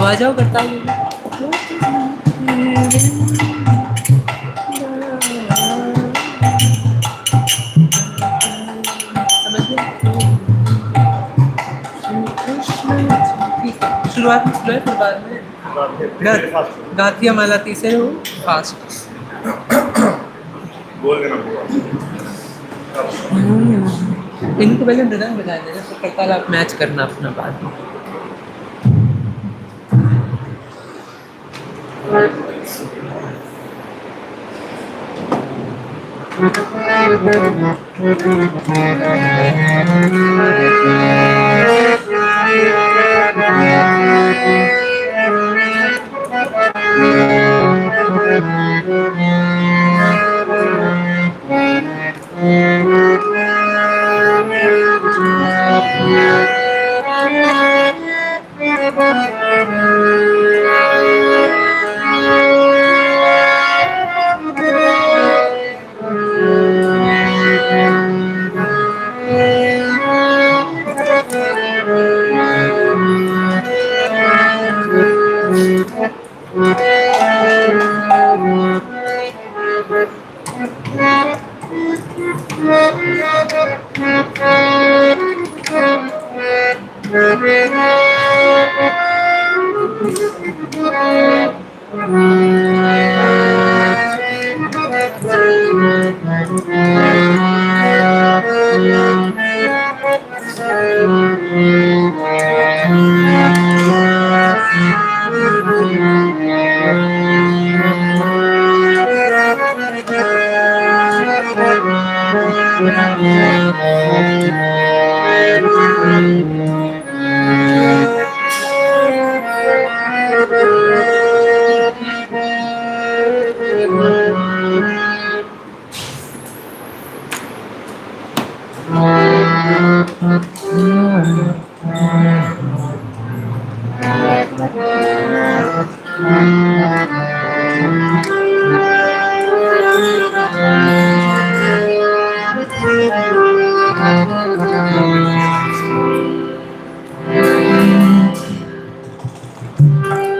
आ जाओ करता हूँ। शुरुआत में स्लो है, फिर बाद में गाथिया माला तीसरे हो फास्ट बोल देना। इनको पहले मृदंग बजा देना, तो करताल आप मैच करना अपना बाद में।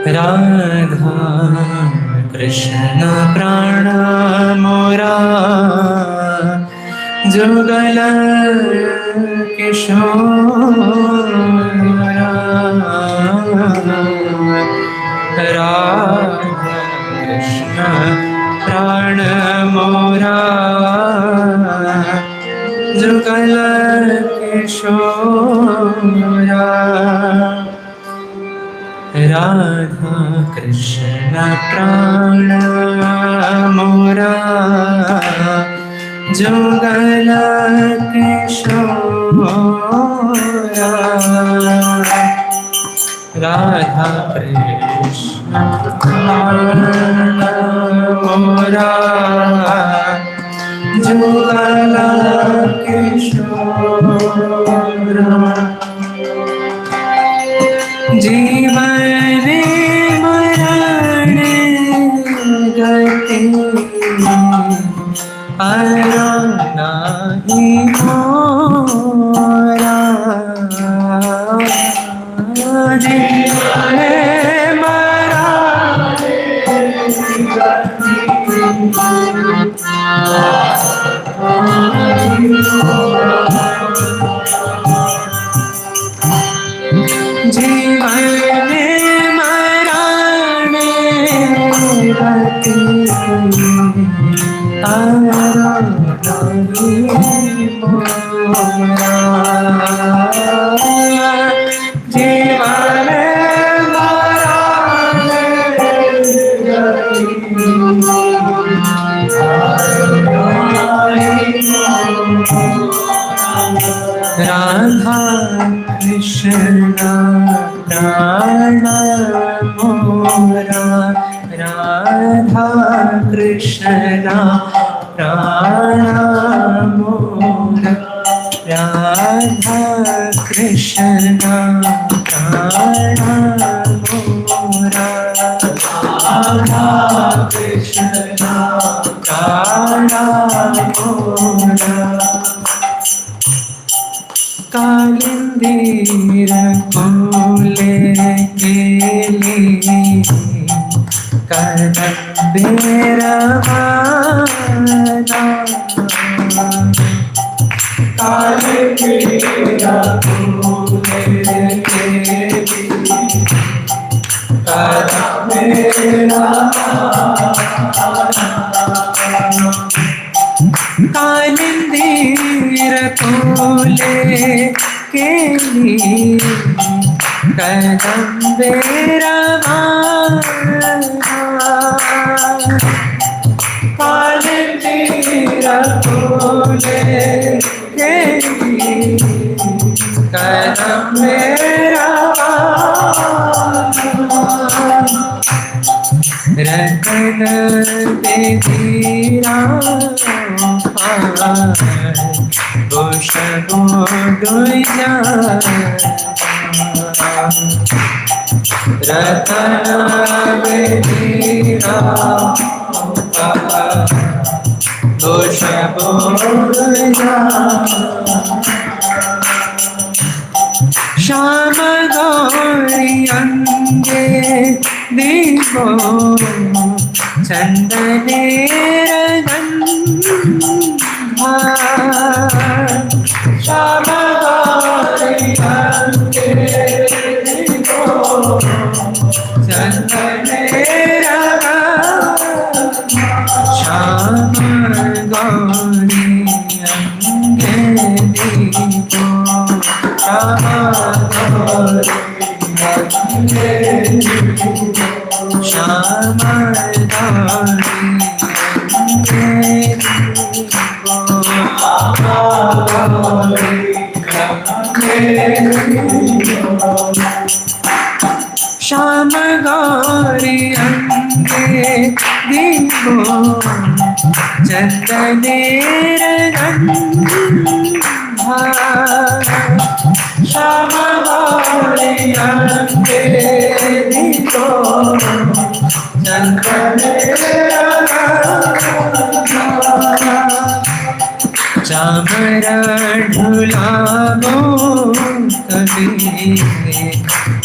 राधा कृष्ण प्राण मोरा जुगल किशोरा। राधा कृष्ण प्राण मोरा जुगल किशोरा। राधा कृष्ण प्राण मोरा जुगल किशोरा। राधा कृष्ण प्राण मोरा जुगल किशोरा। जीवन मरण गति आरा नाही मोरा। जीवन मरण जीवन मरण गति आरा नाही मोरा। जीवन मरण राधा कृष्ण प्राण मोरा। राधा कृष्ण प्राण मोरा। राधा कृष्ण प्राण मोरा। राधा कृष्ण प्राण मोरा। कालिंदीर फूले केली कदंबेर वाना कालिंदीर फूले केली कदंबेर कालिंदीर फूले केली कदंबेर वाना कालिंदीर फूले केली कदंबेर रतन बेदीरा गोशबो दुइया रतन बेदीरा गोशबो दुइया श्याम गौरी अंगे दीपो चंदनेर गंधा श्याम गौरी अंगे दीपो चंदनेर श्याम गौरी अंगे दीपो श्याम श्याम श्याम गौरी अंगे दीपो चंदनेर गंधा श्याम गौरी अंगे दीपो चंदनेर चामर ढुलावो कभी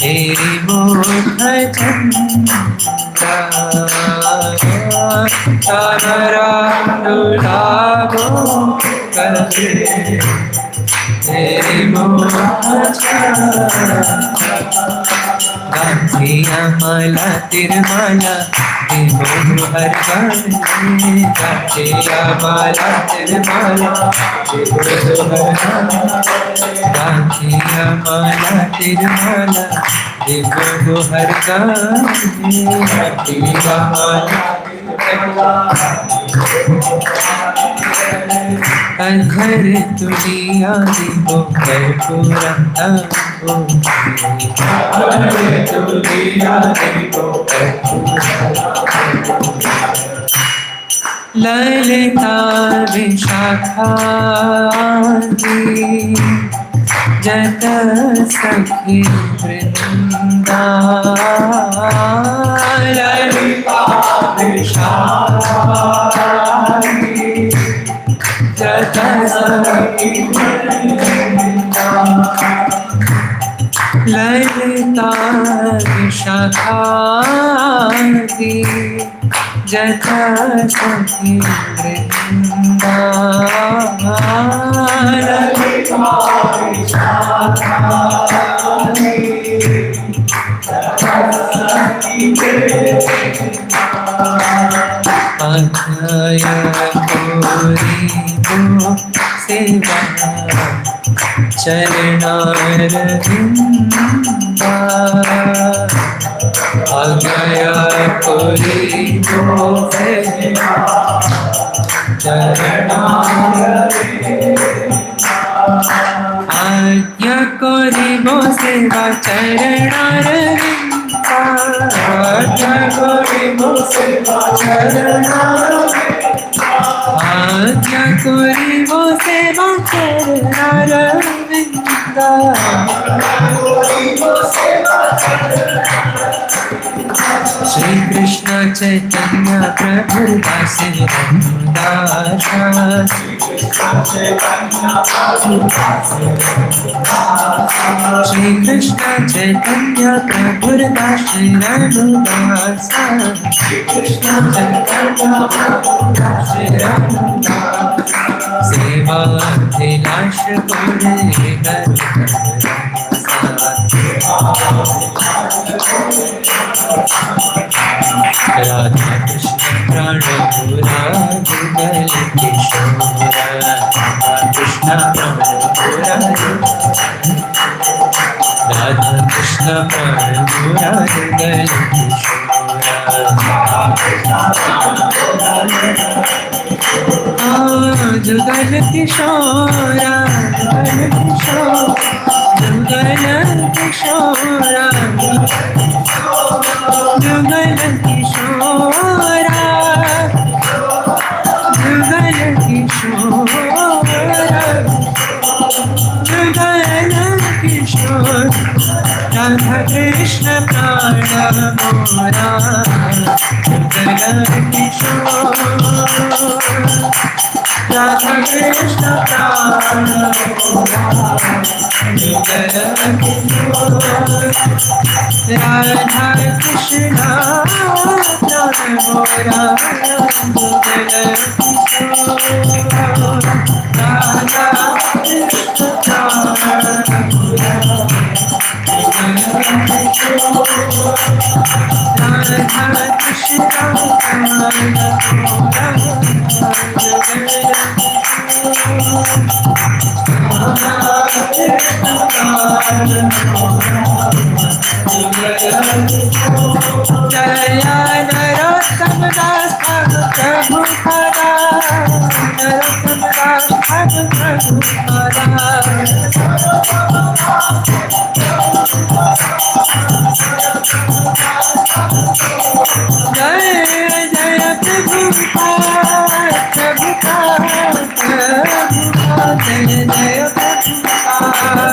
तेरी मुख चंदा चामर ढुलावो कभी तेरी मुख गांधिया माला तिरमाला देवो हर गाने गांधिया माला तिरमाला देवो हर गांधिया माला तिरमाला देवो हर गाने गांधिया माला घर दुनिया दीपो कर्पूरा ललिता विशाखादी जत सखी वृंदा ललिता विशाखादी जत सखी वृंदा ललिता विशाखादी जत सखी वृंदा ललिता विशाखादी जत सखी वृंदा अक्षय कोरी को सेवा चरणारविंदा अक्षय कोरी को सेवा चरणारविंदा आज्ञा कोरी को सेवा चरणारविंदा आज्ञा कोरी को सेवा चरणारविंदा आज्ञा कोरी वो सेवा चरणारविंदा गोविंदा श्री कृष्ण चैतन्य प्रभु दास दासा श्री कृष्ण चैतन्य प्रभु दास दासा सेवा अभिलाष पूरे राधा कृष्ण प्राण जुगल किशोर राधा कृष्ण प्राण राधा कृष्ण प्राण जुगल किशोर जुगल किशोरा जुगल किशोरा जुगल किशोरा जुगल किशोरा जुगल किशोर राधा कृष्ण प्राण मोरा जुगल किशोर राधा कृष्ण प्राण जुगल किशोर राधा कृष्ण प्राण मोरा जुगल किशोर राधा कृष्ण प्राण राधा कृष्ण जया नरोत्तम दास प्रभु पदा नरोत्तम दास प्रभु पदा जय जय प्रभुपाद प्रभुपाद प्रभुपाद जय जय Prabhupada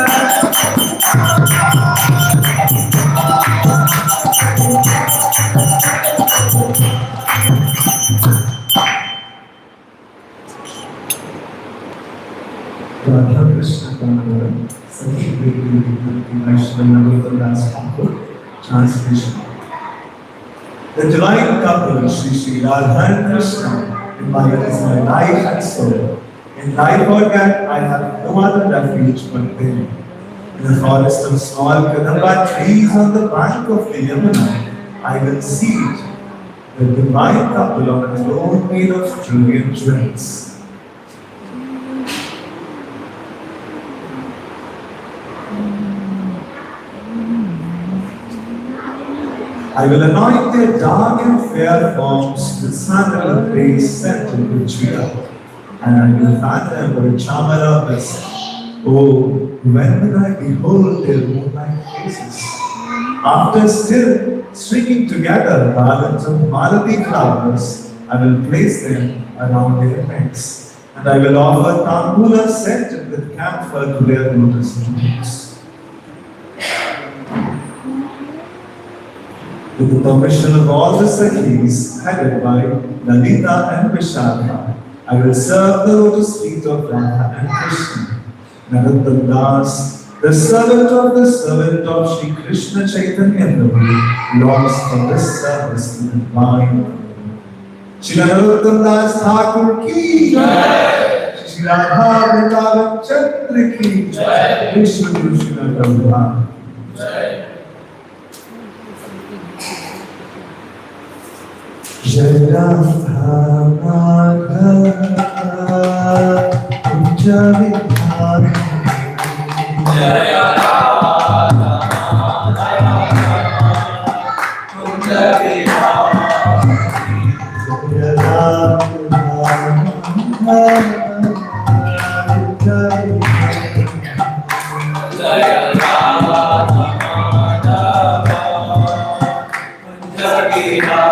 Radha Krishna Pitavarna, such a great Vaishnava Das translation. The divine couple, Shri Shri Radha and Krishna, embodies my life and soul. In life or death, I have no other refuge but them. In the forest of small kadamba trees on the bank of the Yamuna, I will seat the divine couple on a throne made of brilliant jewels. I will anoint their dark and fair forms with sandal paste scented with Jira, and I will fan them with a chamara bliss. Oh, when will I behold their moonlight faces? After still stringing together garlands of malati flowers, I will place them around their necks, and I will offer tambula scented with camphor to their lotus roots. With the permission of all the Sakhis, headed by Lalita and Vishaka, I will serve the lotus feet of Radha and Krishna. Narottam Das, the servant of Shri Krishna Chaitanya Prabhu, longs for this service to the divine. Shri Narottam Das Thakur ki jai, Shri Radha Vrindavan Chandra ki jai, Vishnu Krishna Prabhu jai. Jai Radha Madhava Kunja Vidhari Jai Radha Madhava Kunja Vidhari Jai Radha Madhava Jai Radha Kunja Vidhari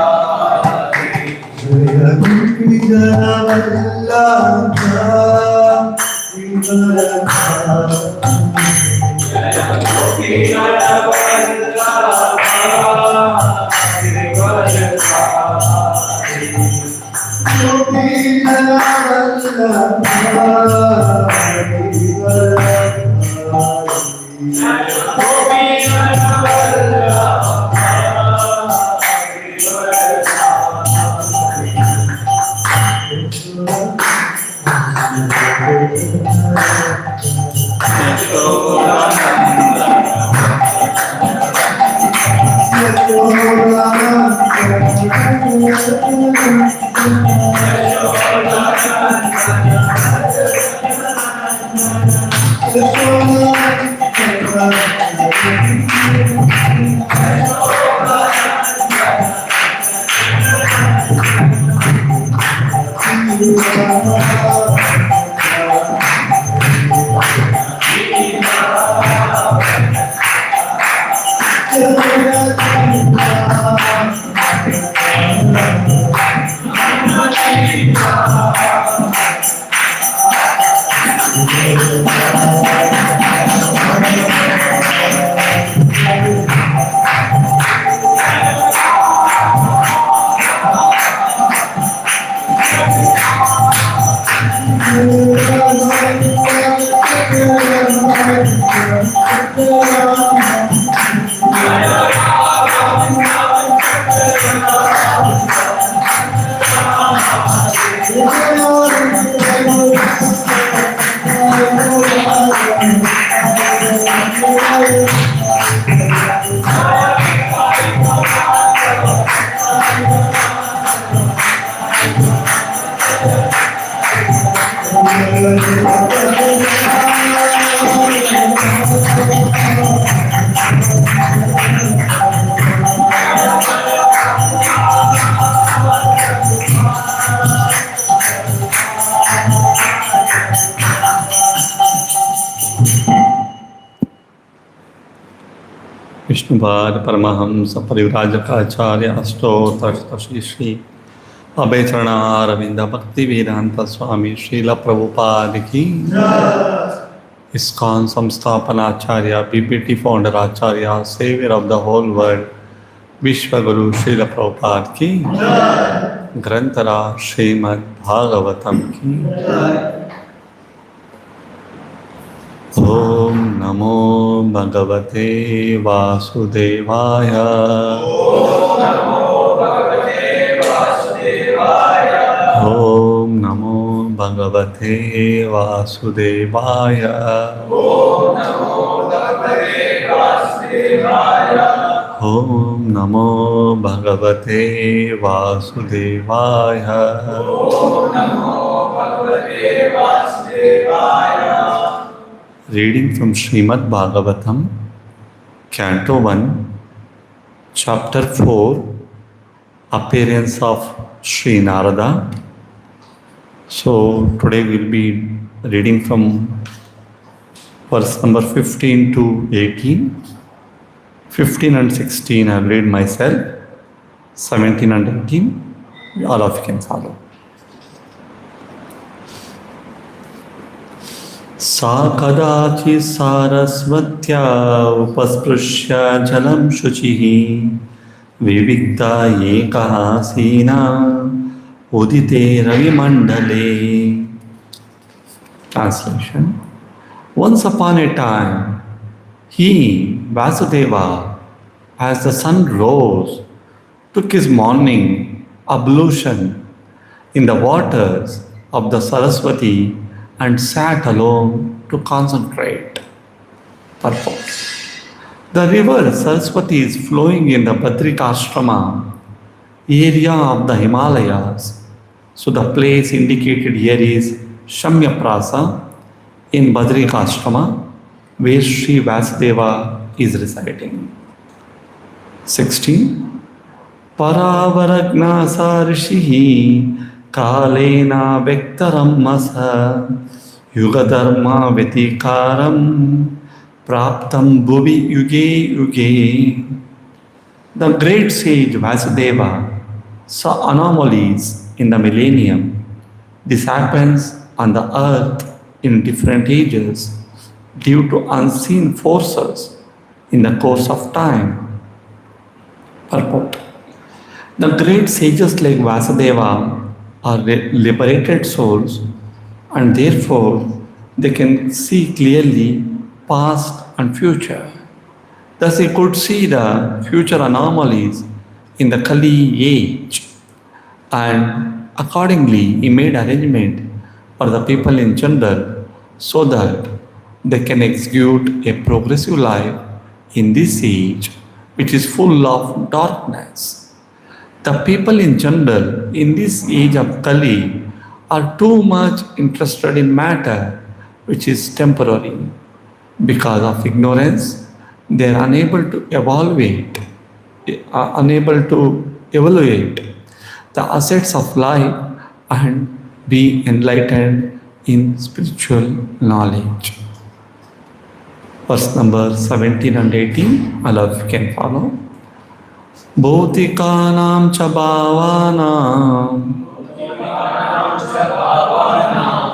Jaya Vallabha Vishnupad Paramhans परिव्राजकाचार्य अष्टोत्तर Shri Shri अभयचरणारविंद भक्ति वेदांत स्वामी श्रील प्रभुपाद की ISKCON संस्थापनाचार्य BPT founder आचार्य saviour of the whole world विश्वगुरु श्रील प्रभुपाद की ग्रंथरा श्रीमद् भागवतम की ओम नमो भगवते वासुदेवाय। ओम नमो भगवते वासुदेवाय। ओम नमो भगवते वासुदेवाय। Reading from Srimad Bhagavatam, Canto 1, Chapter 4, Appearance of Sri Narada. So, today we will be reading from verse number 15 to 18. 15 and 16 I will read myself, 17 and 18 all of you can follow. सा कदाचित् सारस्वत्या उपस्पृश्य जलं शुचिः विविक्ता एकः सीना उदिते रविमण्डले. Translation. Once upon a time, he, Vasudeva, as the sun rose, took his morning ablution in the waters of the Saraswati and sat alone to concentrate. Purpose. The river Saraswati is flowing in the Badrikashrama area of the Himalayas. So the place indicated here is Shamyaprasa in Badrikashrama, where Sri Vasudeva is residing. 16. Paravaragna sarishihi kalena vektaram masa yugadharma vetikaram praptam bhuvi yuge yuge. The great sage Vasudeva saw anomalies in the millennium. This happens on the earth in different ages due to unseen forces in the course of time. Purport. The great sages like Vasudeva are liberated souls, and therefore they can see clearly past and future. Thus he could see the future anomalies in the Kali age, and accordingly he made arrangement for the people in general so that they can execute a progressive life in this age which is full of darkness. The people in general in this age of Kali are too much interested in matter which is temporary. Because of ignorance, they are unable to evaluate the assets of life and be enlightened in spiritual knowledge. Verse number 17 and 18, all of you can follow. Bhautikānām ca bhāvānām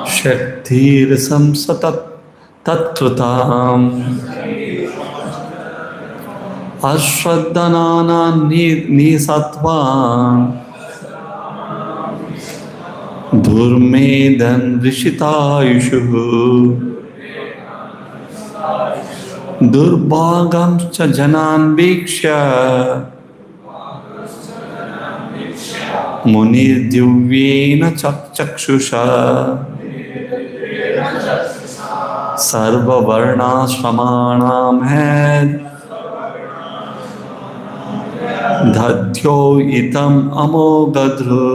shaktir samsatat tatkrutam ashraddhanānām nisattvām durmedan rishitājushuh durbhagam ca janan bhikshya munir divyena chakshusha sarva varnashramanam hai dhadyo itam amogadru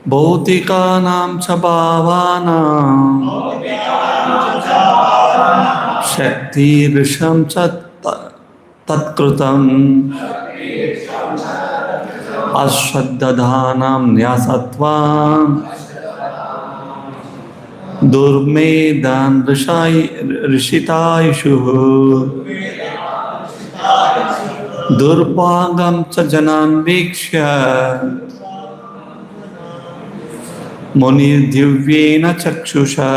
bhautikānām ca bhāvānām shaktirisham ca tatkrutam ashraddhanānam nyasatvam durmedan rishitājushuh durbhagam ca janan bhikshya munir divyena chakshusha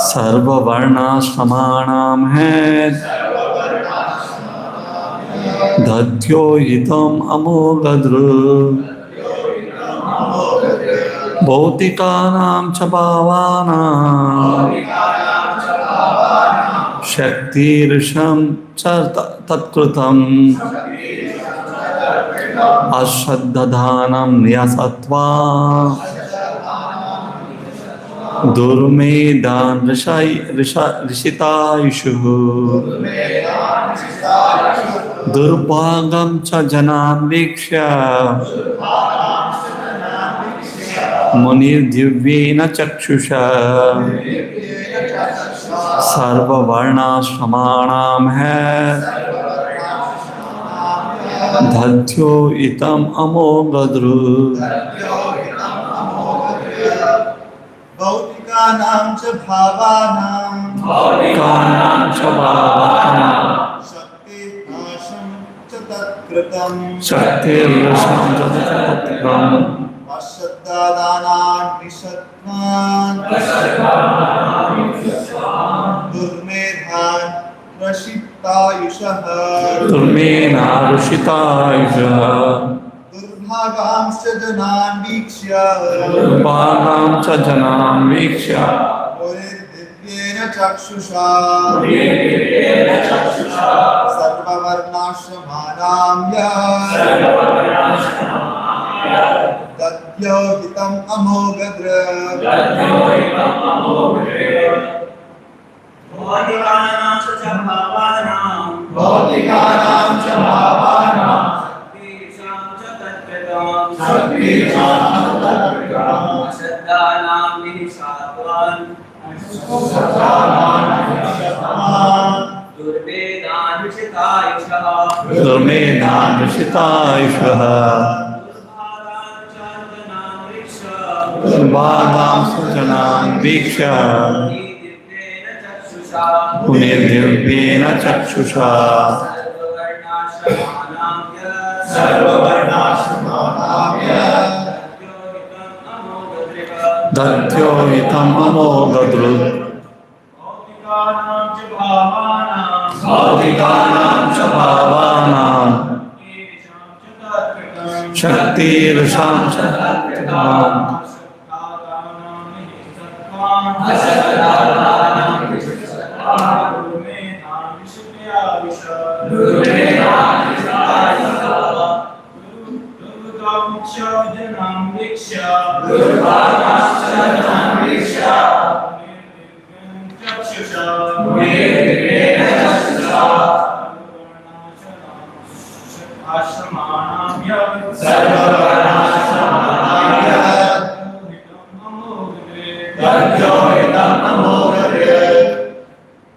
sarva varnashramanam hai dhadyo itam amogadru bhautikānām ca bhāvānām shaktirisham ca tatkrutam ashraddhanānam niyasattvām durmedan rishitājushuh durbhagam ca janan bhikshya munir divyena chakshusha sarva varnashramanam hai dhadyo itam amogadru Bhautikānām ca bhāvānām shaktirasham ca tatkrutam ashraddhanānām nisattvām durmedhan rashitājushaḥ durbhagam ca janan bhikshya divyena chakshusha sarva varnashramanam dadyo hitam amogadra bhautikānām ca bhāvānām ashraddhanānam nisattvām durmedan rishitājushuh durbhagam ca janan bhikshya munir divyena chakshusha Dadhyohitam amogadrut. Bhautikānaṁ ca bhāvānaṁ Shaktirisham ca tatvam.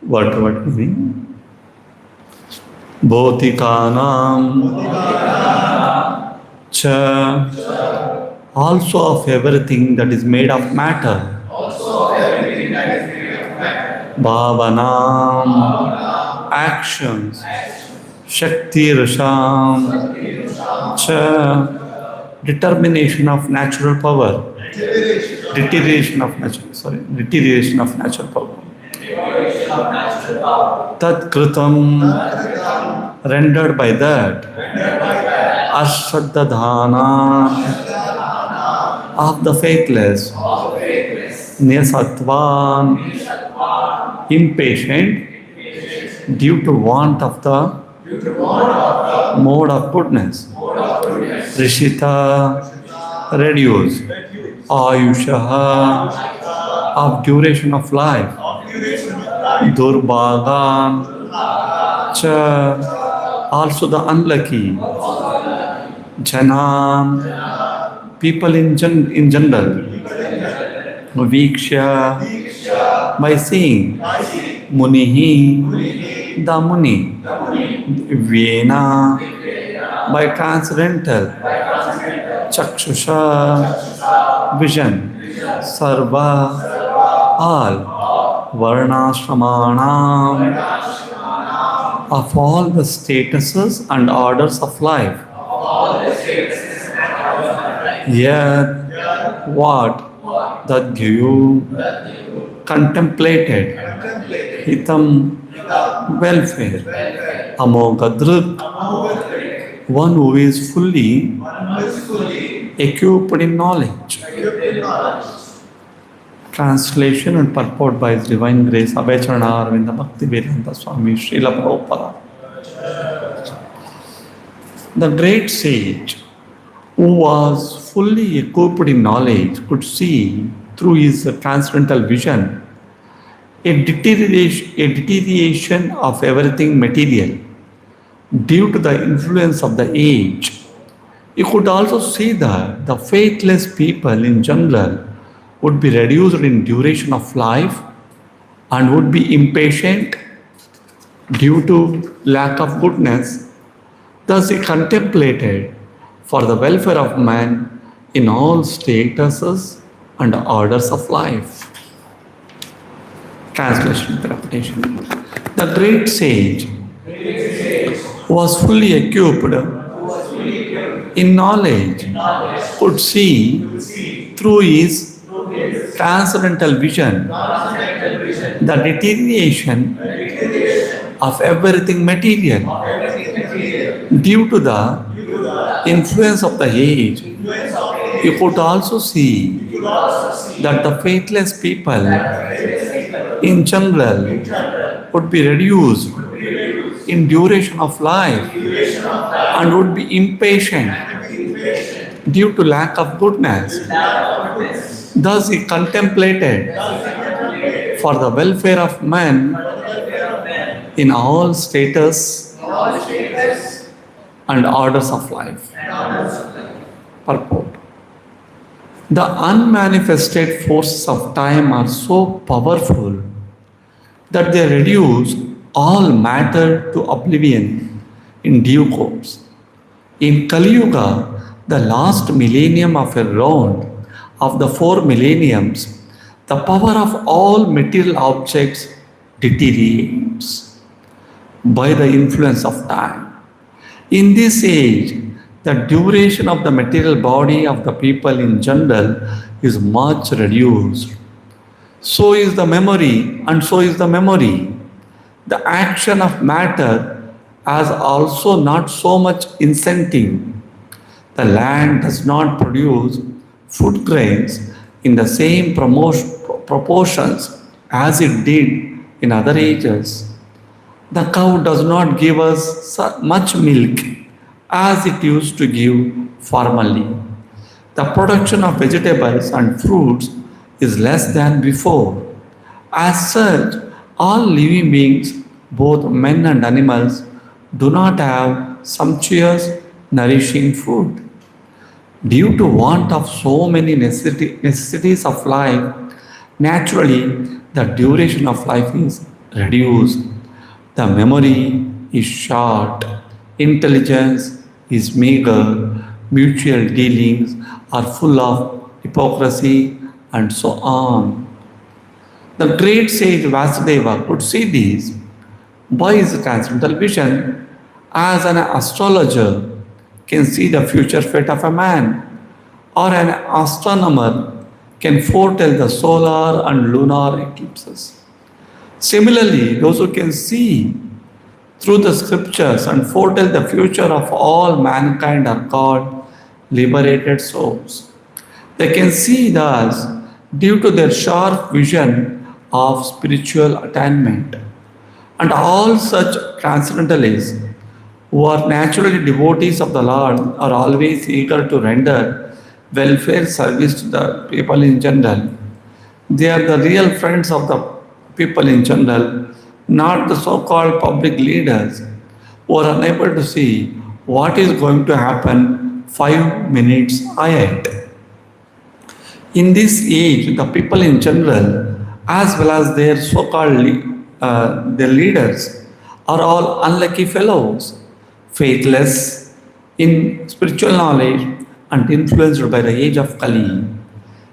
What meaning? Bhautikānaṁ cha, also of everything that is made of matter. Bhavanam, actions. Shaktirisham cha, determination of natural power. Deterioration of natural power. Tat kritam, rendered by that. Ashraddhana, of the faithless. Nyasatvan, impatient due to want of the mode of goodness. Rishita, reduce. Ayushaha, of duration of life. Durbhagan, cha, also the unlucky. Janam, people in general. Viksha, by seeing. Munihi, the Muni. Vyena, by transcendental. Chakshusha, vision. Sarva, all. Varnashramanam, of all the statuses and orders of life. Yet, what? Dadhyu, contemplated. Hitam, welfare. Amogadrut, one who is fully equipped in knowledge. Translation and purport by His Divine Grace Abhayacharana Aravinda Bhakti Vedanta Swami Srila Prabhupada. The great sage who was fully equipped in knowledge could see through his transcendental vision a deterioration of everything material due to the influence of the age. He could also see that the faithless people in general would be reduced in duration of life and would be impatient due to lack of goodness. Thus he contemplated for the welfare of man in all statuses and orders of life. Translation interpretation. The great sage was fully equipped in knowledge, could see through his transcendental vision the deterioration of everything material due to the influence of the age. You could also see that the faithless people in general would be reduced in duration of life and would be impatient due to lack of goodness. Thus he contemplated for the welfare of man in all status and orders of life. Purport. The unmanifested forces of time are so powerful that they reduce all matter to oblivion in due course. In Kali Yuga, the last millennium of a round of the 4 millenniums, the power of all material objects deteriorates by the influence of time. In this age, the duration of the material body of the people in general is much reduced. So is the memory, and so is the memory. The action of matter has also not so much incentive. The land does not produce food grains in the same proportions as it did in other ages. The cow does not give us much milk as it used to give formerly. The production of vegetables and fruits is less than before. As such, all living beings, both men and animals, do not have sumptuous, nourishing food. Due to want of so many necessities of life, naturally the duration of life is reduced. The memory is short, intelligence is meager, mutual dealings are full of hypocrisy, and so on. The great sage Vasudeva could see this by his transcendental vision as an astrologer can see the future fate of a man, or an astronomer can foretell the solar and lunar eclipses. Similarly, those who can see through the scriptures and foretell the future of all mankind are called liberated souls. They can see thus due to their sharp vision of spiritual attainment. And all such transcendentalists who are naturally devotees of the Lord are always eager to render welfare service to the people in general. They are the real friends of the people in general, not the so-called public leaders who are unable to see what is going to happen 5 minutes ahead. In this age, the people in general, as well as their their leaders, are all unlucky fellows, faithless in spiritual knowledge and influenced by the age of Kali.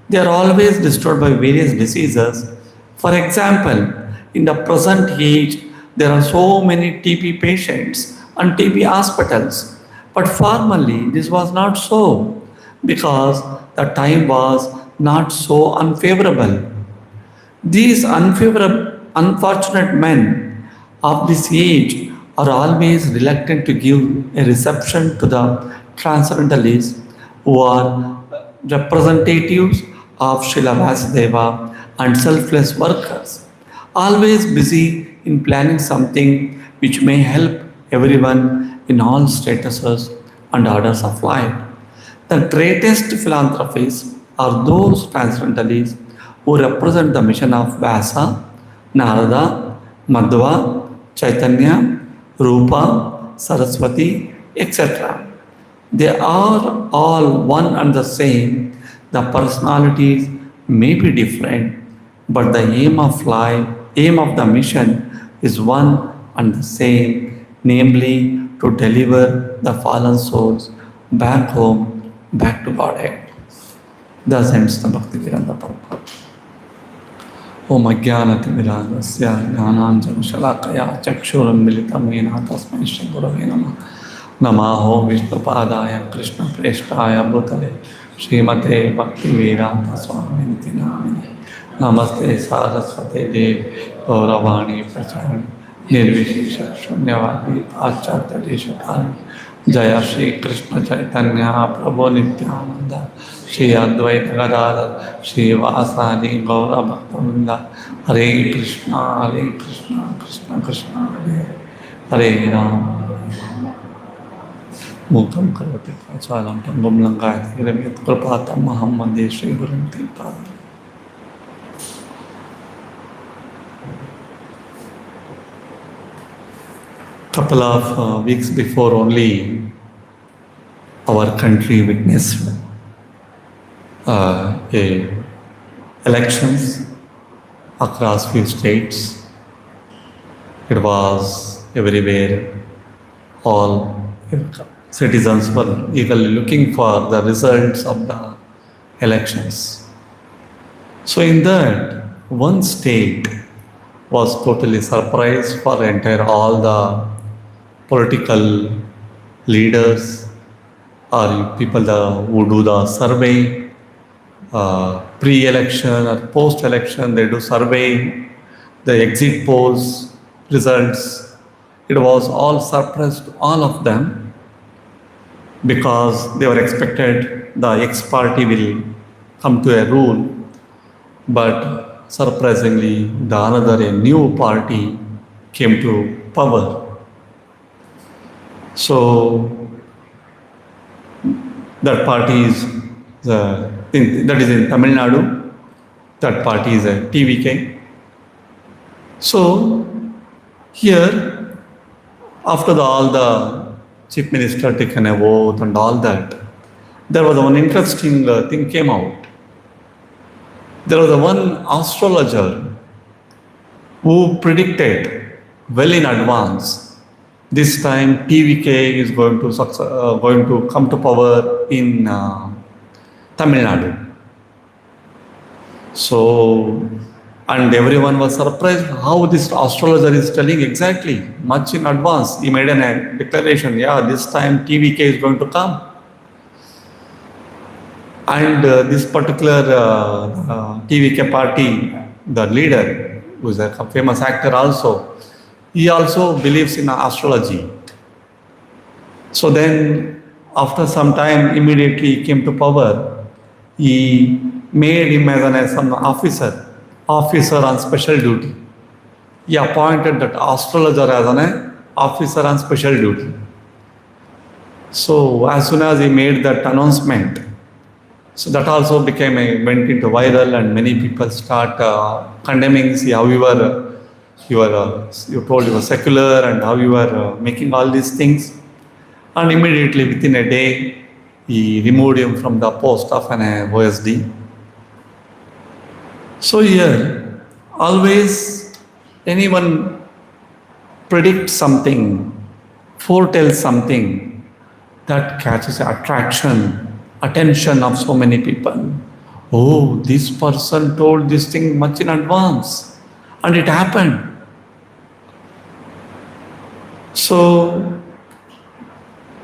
They are always disturbed by various diseases. For example, in the present age, there are so many TB patients and TB hospitals. But formerly, this was not so because the time was not so unfavorable. These unfortunate men of this age are always reluctant to give a reception to the transcendentalists who are representatives of Srila Vasudeva and selfless workers, always busy in planning something which may help everyone in all statuses and orders of life. The greatest philanthropists are those transcendentalists who represent the mission of Dasa, Narada, Madhva, Chaitanya, Rupa, Saraswati, etc. They are all one and the same. The personalities may be different, but the aim of life, aim of the mission is one and the same, namely to deliver the fallen souls back home, back to Godhead. Thus ends the Bhakti Vedanta Prabhupada. Om Ajnanatimirandasya Jnananjana Shalakaya Chakshuram Militam Tasmai Shri Gurave Namah. Namaho Vishnupadaya Krishna Preshtaya Bhutale Srimate Bhakti Vedanta Swaminiti Namini. Namaste Saraswate Devi Gauravani Pracharani Nirvishesha Shunyavadi Acharya Deshakari Jaya Shri Krishna Chaitanya Prabhu Nityananda Shri Advaita Gadadhar Shri Vasadi Gaura Bhaktavinda Hare Krishna Krishna Krishna Hare Ram. Mukam Karvati Prachalam Pangam Langayati Hiramyat Kripatam Mahammade Shri Gurum Tirtha. Couple of weeks before only, our country witnessed elections across few states. It was everywhere. All citizens were eagerly looking for the results of the elections. So in that, one state was totally surprised for entire all the political leaders or people who do the survey, pre-election or post-election, they do survey, the exit polls results. It was all surprise to all of them because they were expected the X party will come to a rule, but surprisingly, a new party came to power. So that party is that is in Tamil Nadu. That party is a TVK. So here, after all the chief minister taken a vote and all that, there was one interesting thing came out. There was one astrologer who predicted well in advance this time TVK is going to come to power in Tamil Nadu. So, and everyone was surprised how this astrologer is telling exactly much in advance. He made a declaration, yeah, this time TVK is going to come. And this particular TVK party, the leader, who is a famous actor also, he also believes in astrology. So then, after some time, immediately he came to power. He made him as some officer on special duty. He appointed that astrologer as an officer on special duty. So as soon as he made that announcement, so that also went into viral, and many people start condemning. See how you told you were secular and how you were making all these things. And immediately within a day, he removed him from the post of an OSD. So here, always anyone predicts something, foretells something, that catches attention of so many people. Oh, this person told this thing much in advance, and it happened. So,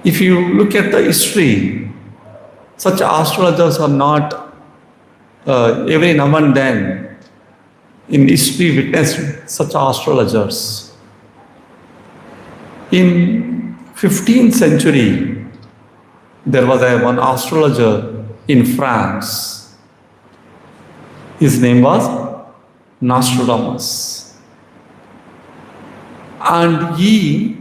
if you look at the history, such astrologers are not every now and then in history witnessed such astrologers. In 15th century, there was one astrologer in France. His name was Nostradamus. And he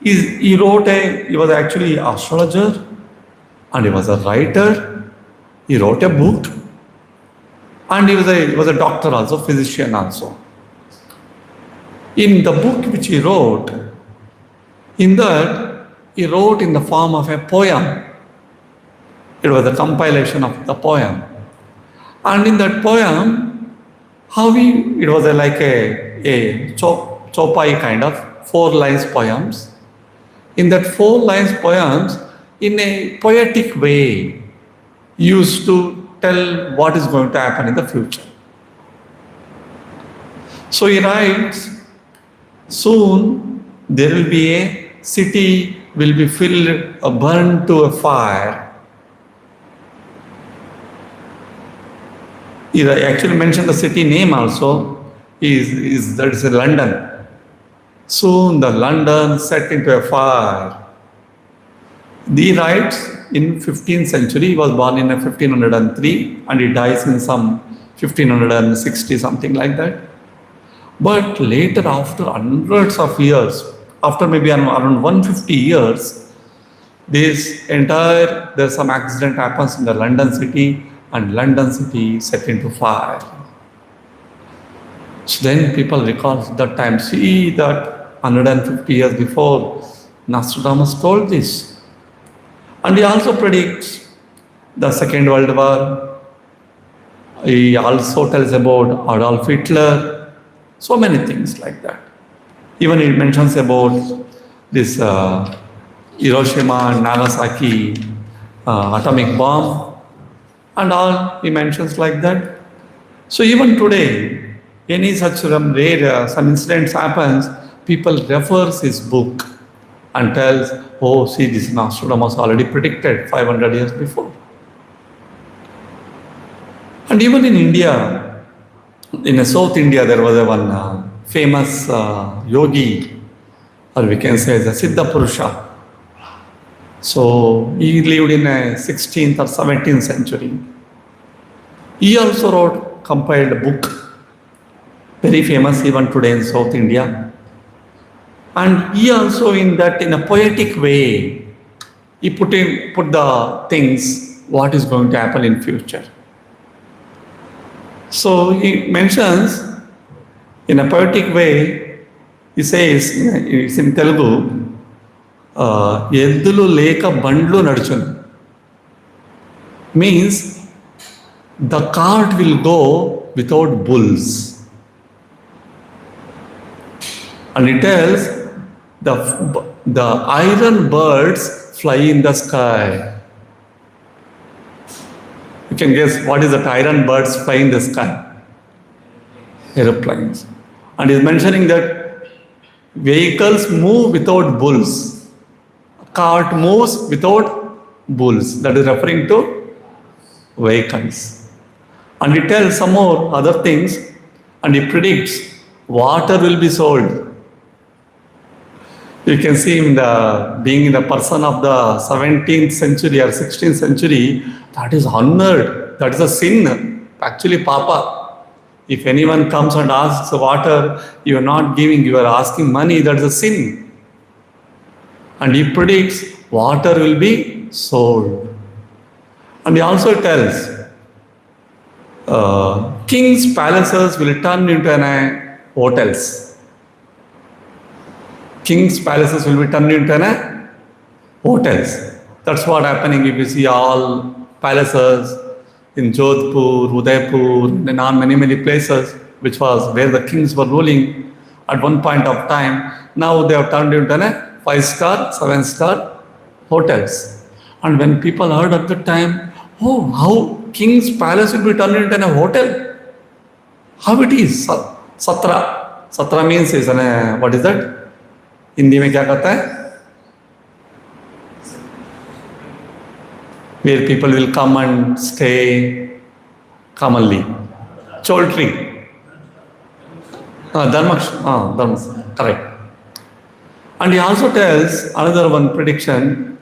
was actually an astrologer, and he was a writer. He wrote a book, and he was a doctor also, physician also. In the book which he wrote, in that he wrote in the form of a poem. It was a compilation of the poem. And in that poem, it was like a chopai kind of 4 lines poems. In that 4 lines poems, in a poetic way, used to tell what is going to happen in the future. So he writes, soon there will be a city will be burned to a fire. He actually mentioned the city name also, that is London. Soon the London set into a fire. He writes in 15th century, he was born in 1503 and he dies in some 1560, something like that. But later, after hundreds of years, after maybe around 150 years, there's some accident happens in the London city, and London city set into fire. So then people recall that time, see that 150 years before, Nostradamus told this. And he also predicts the Second World War. He also tells about Adolf Hitler, so many things like that. Even he mentions about this Hiroshima and Nagasaki atomic bomb and all, he mentions like that. So even today, any such rare some incidents happens, people refers his book and tells, oh, see, this Nostradamus already predicted 500 years before. And even in India, in South India, there was one famous yogi, or we can say the Siddha Purusha. So he lived in a 16th or 17th century. He also compiled a book, very famous even today in South India. And he also in a poetic way, he put the things, what is going to happen in future. So he mentions in a poetic way, he says, it's in Telugu, ఎద్దులు లేక బండ్లు నడుచును, means the cart will go without bulls. And it tells the iron birds fly in the sky. You can guess what is that iron birds fly in the sky? Aeroplanes. And he's mentioning that vehicles move without bulls. Cart moves without bulls. That is referring to vehicles. And he tells some more other things, and he predicts water will be sold. You can see him being the person of the 17th century or 16th century. That is honored. That is a sin. Actually, Papa. If anyone comes and asks water, you are not giving, you are asking money, that is a sin. And he predicts water will be sold. And he also tells king's palaces will turn into hotels. King's palaces will be turned into hotels. That's what happening if you see all palaces in Jodhpur, Udaipur, and on many places, which was where the kings were ruling at one point of time. Now they have turned into 5-star, 7-star hotels. And when people heard at the time, oh, how king's palace will be turned into a hotel? How it is? Satra. Satra means is what is that? Hindi में क्या कहता है? Where people will come and stay commonly. Choultry. Dharmash. Correct. And he also tells another one prediction.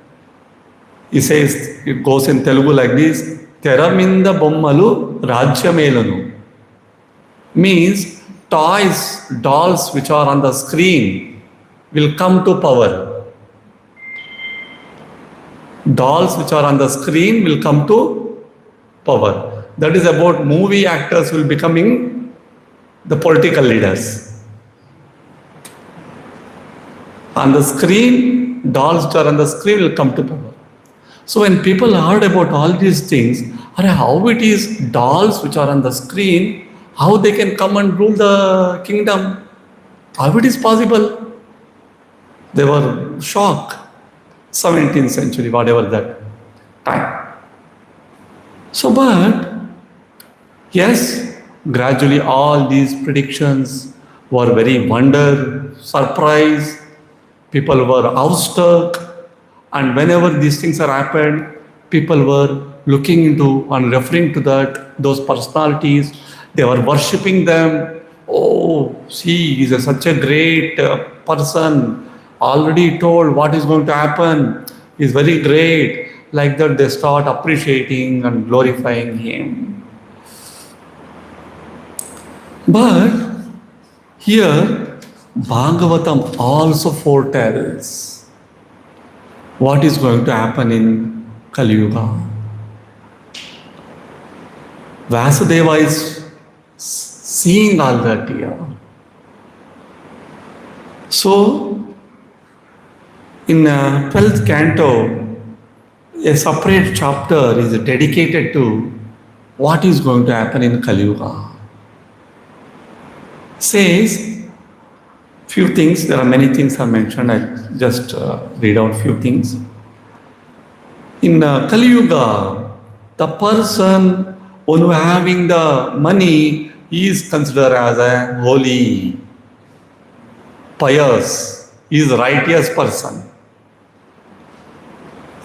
He says, it goes in Telugu like this, Teraminda Bommalu Rajyamelanu. Means toys, dolls which are on the screen will come to power. Dolls which are on the screen will come to power. That is about movie actors will becoming the political leaders. On the screen, dolls which are on the screen will come to power. So when people heard about all these things, how it is dolls which are on the screen, how they can come and rule the kingdom? How it is possible? They were shocked. 17th century, whatever that time. So, but yes, gradually all these predictions were very surprise. People were awestruck. And whenever these things are happened, people were looking into and referring to those personalities. They were worshipping them. Oh, see, he's such a great person. Already told what is going to happen. He's very great. Like that, they start appreciating and glorifying him. But here, Bhagavatam also foretells what is going to happen in Kali Yuga. Vasudeva is seeing all that here. So, in 12th canto, a separate chapter is dedicated to what is going to happen in Kali Yuga. Says few things, there are many things are mentioned, I just read out few things. In Kali Yuga, the person who having the money is considered as a holy, pious, is righteous person.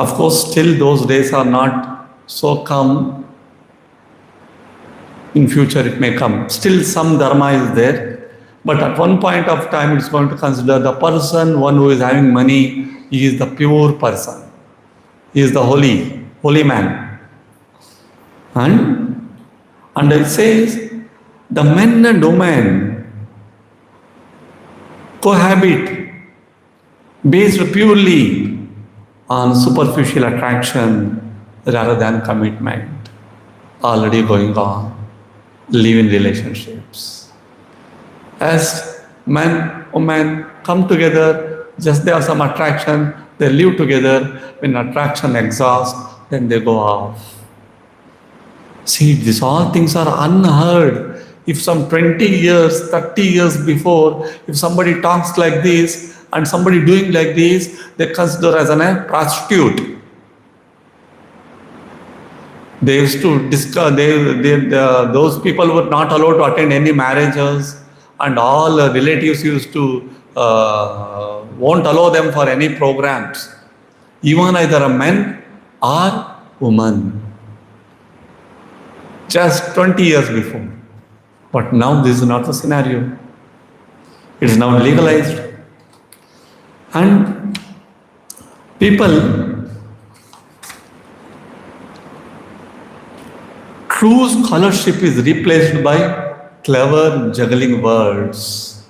Of course, still those days are not so come. In future it may come. Still some dharma is there. But at one point of time it's going to consider the person, one who is having money, he is the pure person. He is the holy man. And it says, the men and women cohabit based purely on superficial attraction rather than commitment already going on, live-in relationships. As men, women come together, just there are some attraction, they live together, when attraction exhausts, then they go off. See, these all things are unheard. If some 20 years, 30 years before, if somebody talks like this and somebody doing like this, they consider as a prostitute. They used to discuss, those people were not allowed to attend any marriages, and all relatives used to won't allow them for any programs, even either a man or woman. Just 20 years before. But now this is not the scenario. It is now legalized. And people, true scholarship is replaced by clever juggling words.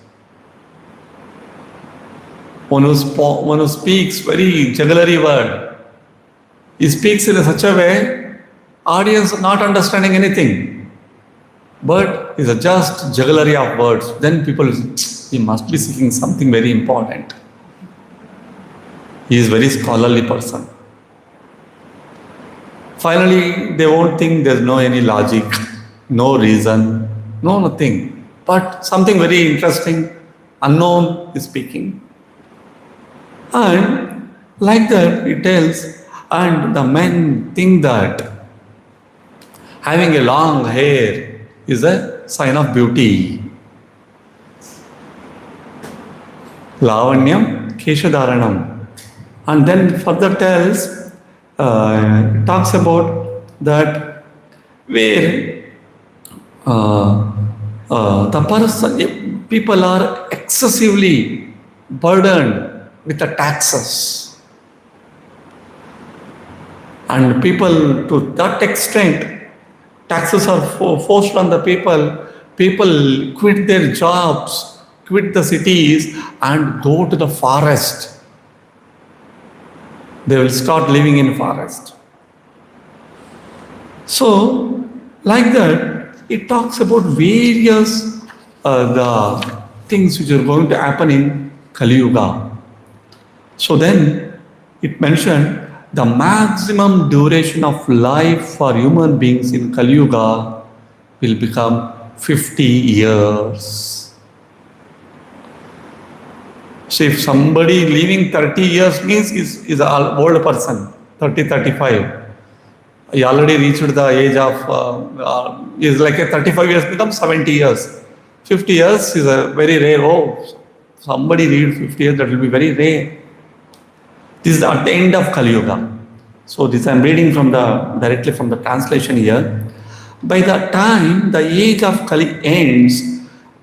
One who speaks very jugglery word, he speaks in such a way, audience not understanding anything, but it's a just jugglery of words. Then people say, he must be seeking something very important. He is very scholarly person. Finally, they won't think there's no any logic, no reason, no nothing. But something very interesting, unknown is speaking. And like that, it tells, and the men think that having a long hair is a sign of beauty. Lavanyam Keshadaranam. And then further tells, talks about that where the person, people are excessively burdened with the taxes. And people, to that extent, taxes are forced on the people. People quit their jobs, quit the cities and go to the forest. They will start living in forest. So, like that, it talks about various the things which are going to happen in Kali Yuga. So then, it mentioned the maximum duration of life for human beings in Kali Yuga will become 50 years. So if somebody living 30 years means is an old person, 30, 35. He already reached the age of, is like a 35 years becomes 70 years. 50 years is a very rare, somebody read 50 years, that will be very rare. This is at the end of Kali Yuga. So this I am reading from directly from the translation here. By the time the age of Kali ends,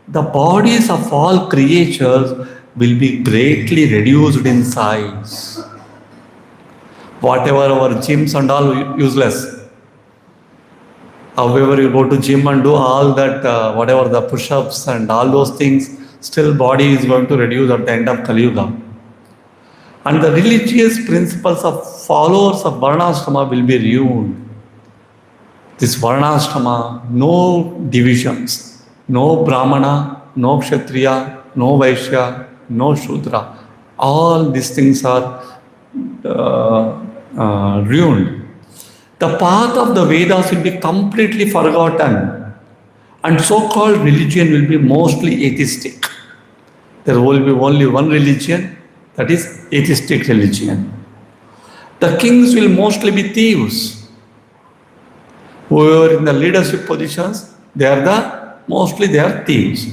the bodies of all creatures will be greatly reduced in size. Whatever our gyms and all useless. However, you go to gym and do all that, whatever the push-ups and all those things, still body is going to reduce at the end of Kali Yuga. And the religious principles of followers of Varnashrama will be ruined. This Varnashrama, no divisions, no Brahmana, no Kshatriya, no Vaishya, no Shudra. All these things are ruined. The path of the Vedas will be completely forgotten, and so-called religion will be mostly atheistic. There will be only one religion, that is atheistic religion. The kings will mostly be thieves. Whoever in the leadership positions, mostly they are thieves.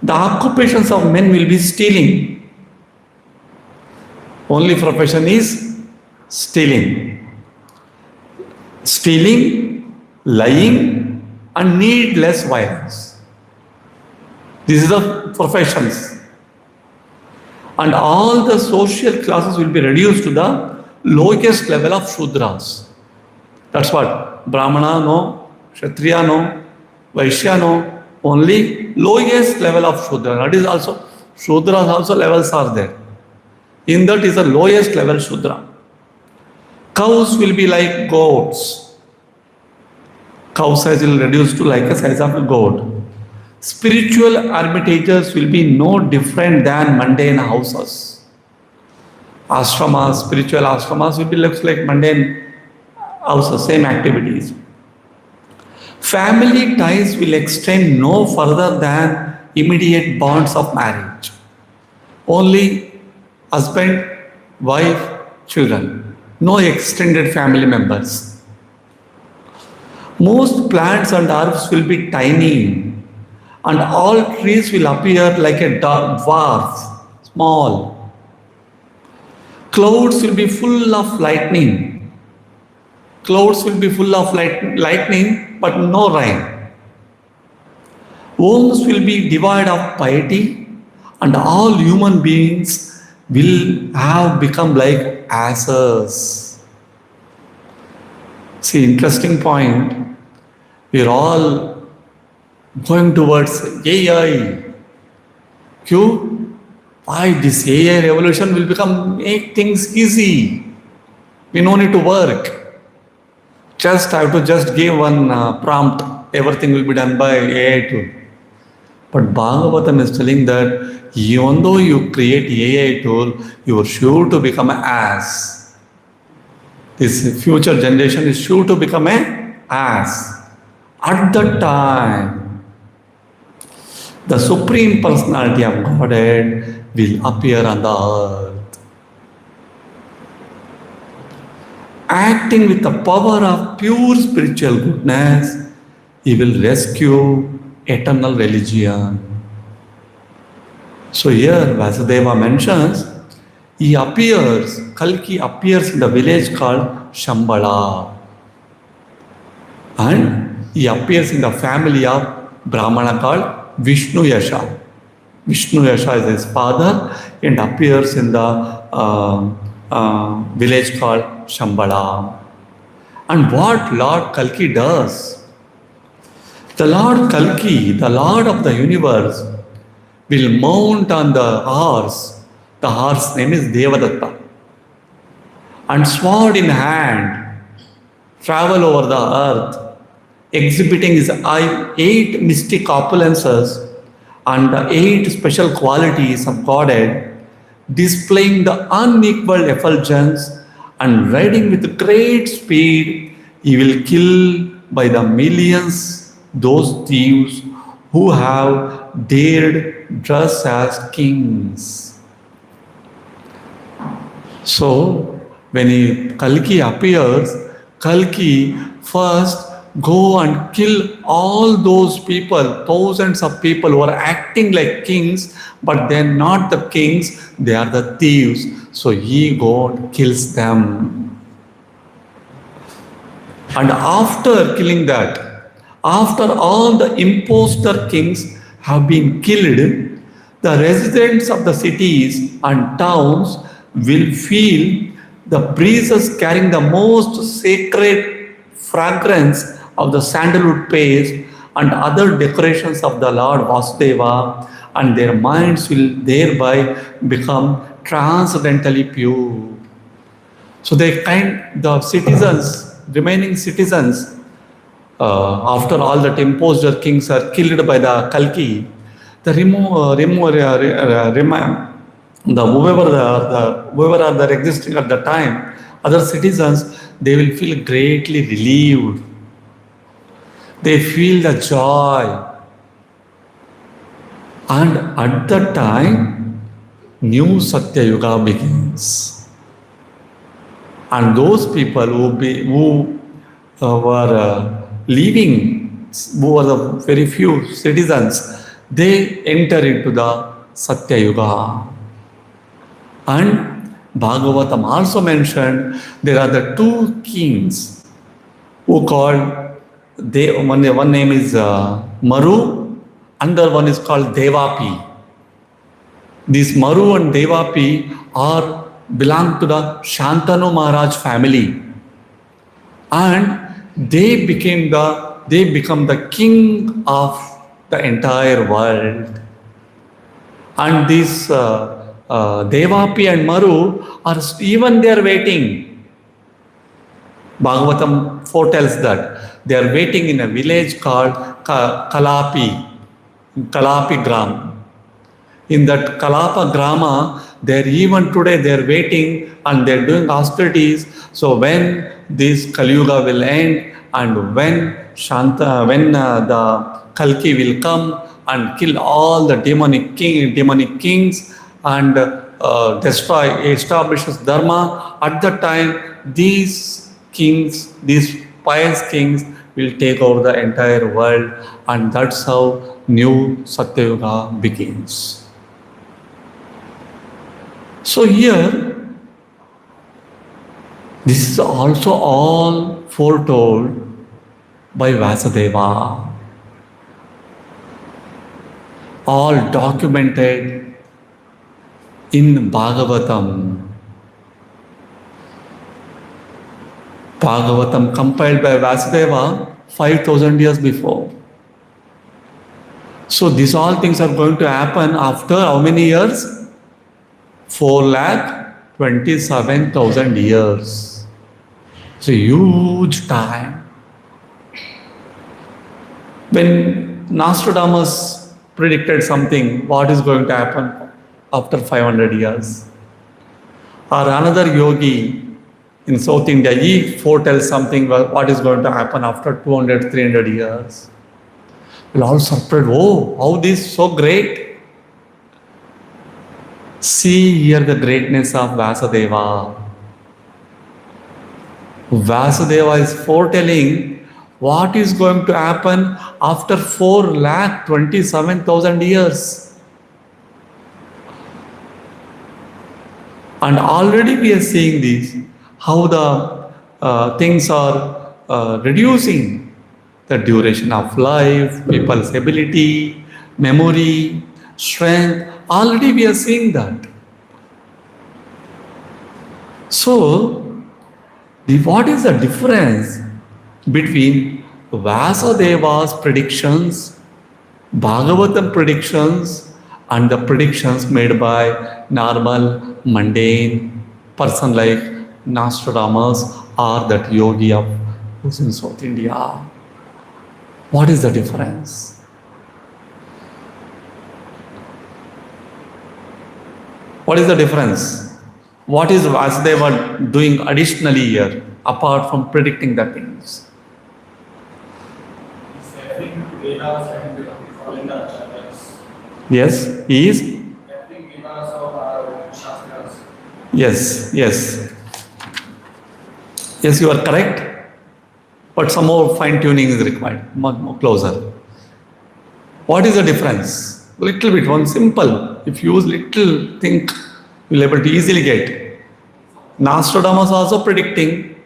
The occupations of men will be stealing. Only profession is stealing. Stealing, lying, and needless violence. These are the professions. And all the social classes will be reduced to the lowest level of Shudras. That's what Brahmana no, Kshatriya no, Vaishya no, only lowest level of Shudra. That is also, Shudras also levels are there. In that is the lowest level Shudra. Cows will be like goats. Cow size will reduce to like a size of a goat. Spiritual hermitages will be no different than mundane houses. Ashramas, spiritual ashramas will be looks like mundane houses, same activities. Family ties will extend no further than immediate bonds of marriage. Only husband, wife, children. No extended family members. Most plants and herbs will be tiny, and all trees will appear like a dwarf, small. Clouds will be full of lightning. Clouds will be full of lightning, but no rain. Homes will be devoid of piety, and all human beings will have become like asses. See, interesting point. We are all going towards AI. Why this AI revolution will make things easy. We no need to work. Just have to just give one prompt. Everything will be done by AI tool. But Bhagavatam is telling that even though you create AI tool, you are sure to become an ass. This future generation is sure to become an ass. At that time, the Supreme Personality of Godhead will appear on the earth. Acting with the power of pure spiritual goodness, he will rescue eternal religion. So here Vasudeva mentions, Kalki appears in the village called Shambhala. And he appears in the family of Brahmana called Vishnu Yasha. Vishnu Yasha is his father and appears in the village called Shambhala. And what Lord Kalki does? The Lord Kalki, the Lord of the universe, will mount on the horse. The horse name is Devadatta. And sword in hand, travel over the earth, exhibiting his 8 mystic opulences and the 8 special qualities of Godhead, displaying the unequaled effulgence and riding with great speed, he will kill by the millions those thieves who have dared dress as kings. So, when Kalki appears, Kalki first go and kill all those people, thousands of people who are acting like kings, but they're not the kings, they are the thieves. So he God kills them. And after killing that, after all the impostor kings have been killed, the residents of the cities and towns will feel the breezes carrying the most sacred fragrance of the sandalwood paste and other decorations of the Lord Vasudeva, and their minds will thereby become transcendently pure. So the citizens, remaining citizens, after all the impostor kings are killed by the Kalki, whoever are there existing at the time, other citizens, they will feel greatly relieved. They feel the joy. And at that time, new Satya Yuga begins. And those people who were leaving, who were the very few citizens, they enter into the Satya Yuga. And Bhagavatam also mentioned there are the two kings who called, one name is Maru, another one is called Devapi. These Maru and Devapi belong to the Shantanu Maharaj family, and they become the king of the entire world. And these Devapi and Maru they are waiting. Bhagavatam foretells that they are waiting in a village called Kalapi Gram. In that Kalapa Grama, even today they are waiting and they are doing austerities. So when this Kali Yuga will end and when the Kalki will come and kill all the demonic kings and establishes Dharma, at that time these pious kings will take over the entire world, and that's how new Satyayuga begins. So here, this is also all foretold by Vasudeva, all documented in Bhagavatam. Bhagavatam compiled by Vasudeva 5,000 years before. So these all things are going to happen after how many years? 4,27,000 years. It's a huge time. When Nostradamus predicted something, what is going to happen after 500 years? Or another yogi in South India, he foretells something, what is going to happen after 200, 300 years. We'll all surprised, oh, how this is so great. See here the greatness of Vasudeva. Vasudeva is foretelling what is going to happen after 4,27,000 years. And already we are seeing this, how the things are reducing. The duration of life, people's ability, memory, strength, already we are seeing that. So, what is the difference between Vasudeva's predictions, Bhagavatam predictions, and the predictions made by normal, mundane person like Nostradamus or that yogi who's in South India? What is the difference? What is the difference? What is Vasudeva doing additionally here, apart from predicting the things? Yes, he is. Yes. Yes, you are correct. But some more fine tuning is required, more closer. What is the difference? Little bit, one simple. If you use little think, you'll be able to easily get. Nostradamus also predicting.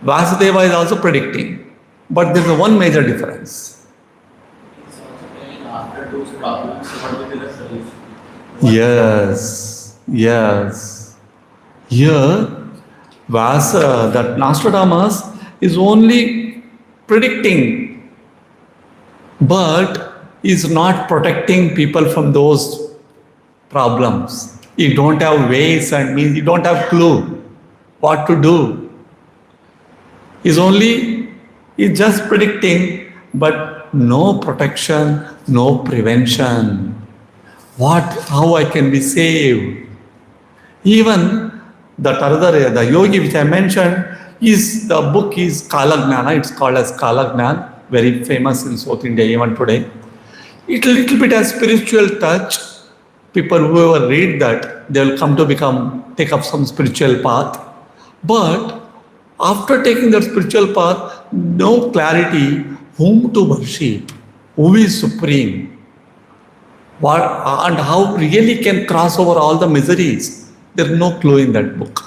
Vasudeva is also predicting. But there is one major difference. After those problems, what will be the solution? Yes. Here, that Nostradamus is only predicting, but is not protecting people from those problems. You don't have ways and means, you don't have clue what to do. He's just predicting, but no protection, no prevention. How I can be saved? Even the yogi which I mentioned, the book is Kalagnana, it's called as Kalagnana, very famous in South India even today. It little bit has spiritual touch. People whoever read that, they will come to take up some spiritual path. But after taking that spiritual path, no clarity whom to worship, who is supreme, and how really can cross over all the miseries. There's no clue in that book.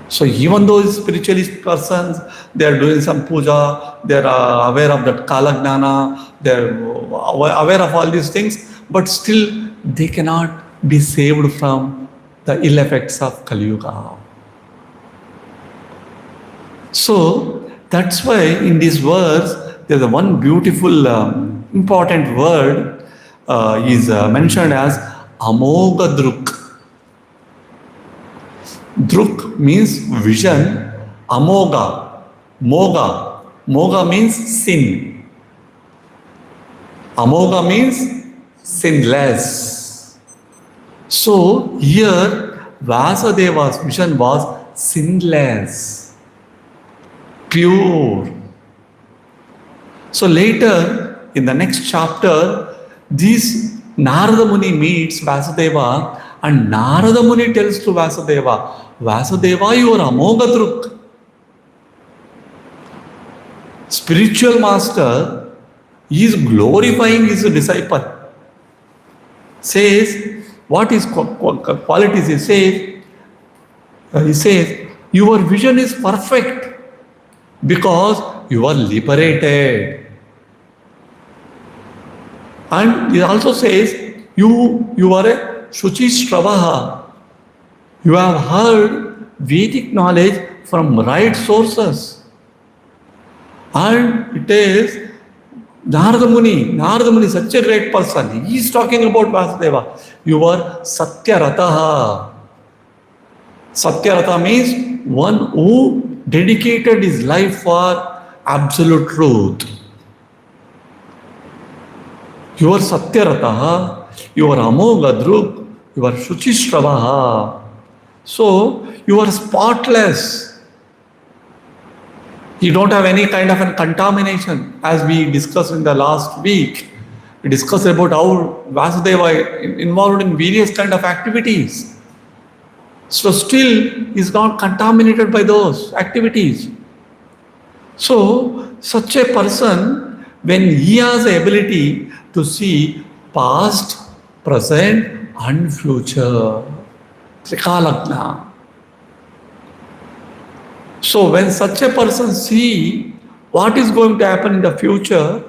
So even though spiritualist persons, they are doing some puja, they are aware of that Kala Gnana, they are aware of all these things, but still they cannot be saved from the ill effects of Kali Yuga. So that's why in this verse, there's a one beautiful, important word is mentioned as Amoga Druk. Druk means vision, Amoga, Moga. Moga means sin. Amoga means sinless. So here Vasudeva's vision was sinless, pure. So later in the next chapter, this Narada Muni meets Vasudeva, and Narada Muni tells to Vasudeva, Vasudeva, you are Amoga Druk. Spiritual master is glorifying his disciple. Says, what is qualities? He says, your vision is perfect because you are liberated. And he also says, you are a Shuchi Stravaha. You have heard Vedic knowledge from right sources. And it is Narada Muni, such a great person. He is talking about Vasudeva. You are Satyarataha. Satyarata means one who dedicated his life for absolute truth. You are Satyarataha, you are Amoga Druk, you are Shuchistravaha. So, you are spotless. You don't have any kind of a contamination, as we discussed in the last week. We discussed about how Vasudeva involved in various kind of activities. So still is not contaminated by those activities. So such a person, when he has the ability to see past, present and future, Trikalagna. So when such a person see what is going to happen in the future,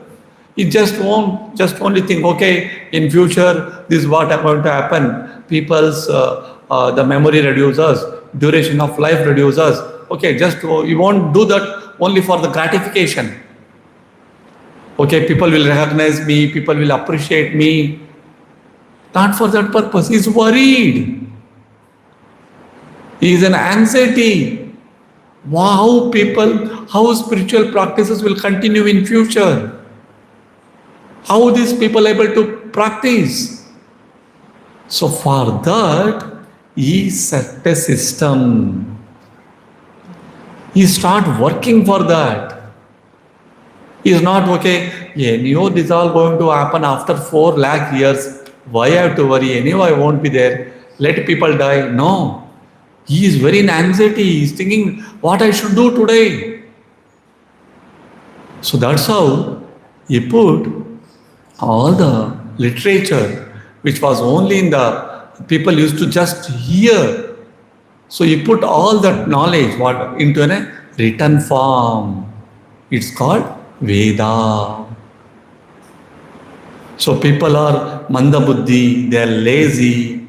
he just won't just only think, okay, in future this is what is going to happen. People's the memory reduces, duration of life reduces. Okay, just you won't do that only for the gratification. Okay, people will recognize me, people will appreciate me. Not for that purpose. He is worried. He is in anxiety. Wow, how spiritual practices will continue in future? How these people are able to practice? So for that, he set a system. He start working for that. He is not, okay, anyhow this is all going to happen after 4 lakh years. Why I have to worry? Anyhow I won't be there. Let people die. No. He is very in anxiety. He is thinking what I should do today. So that's how he put all the literature which was only in the people used to just hear. So he put all that knowledge into a written form. It's called Veda. So people are mandabuddhi, they are lazy,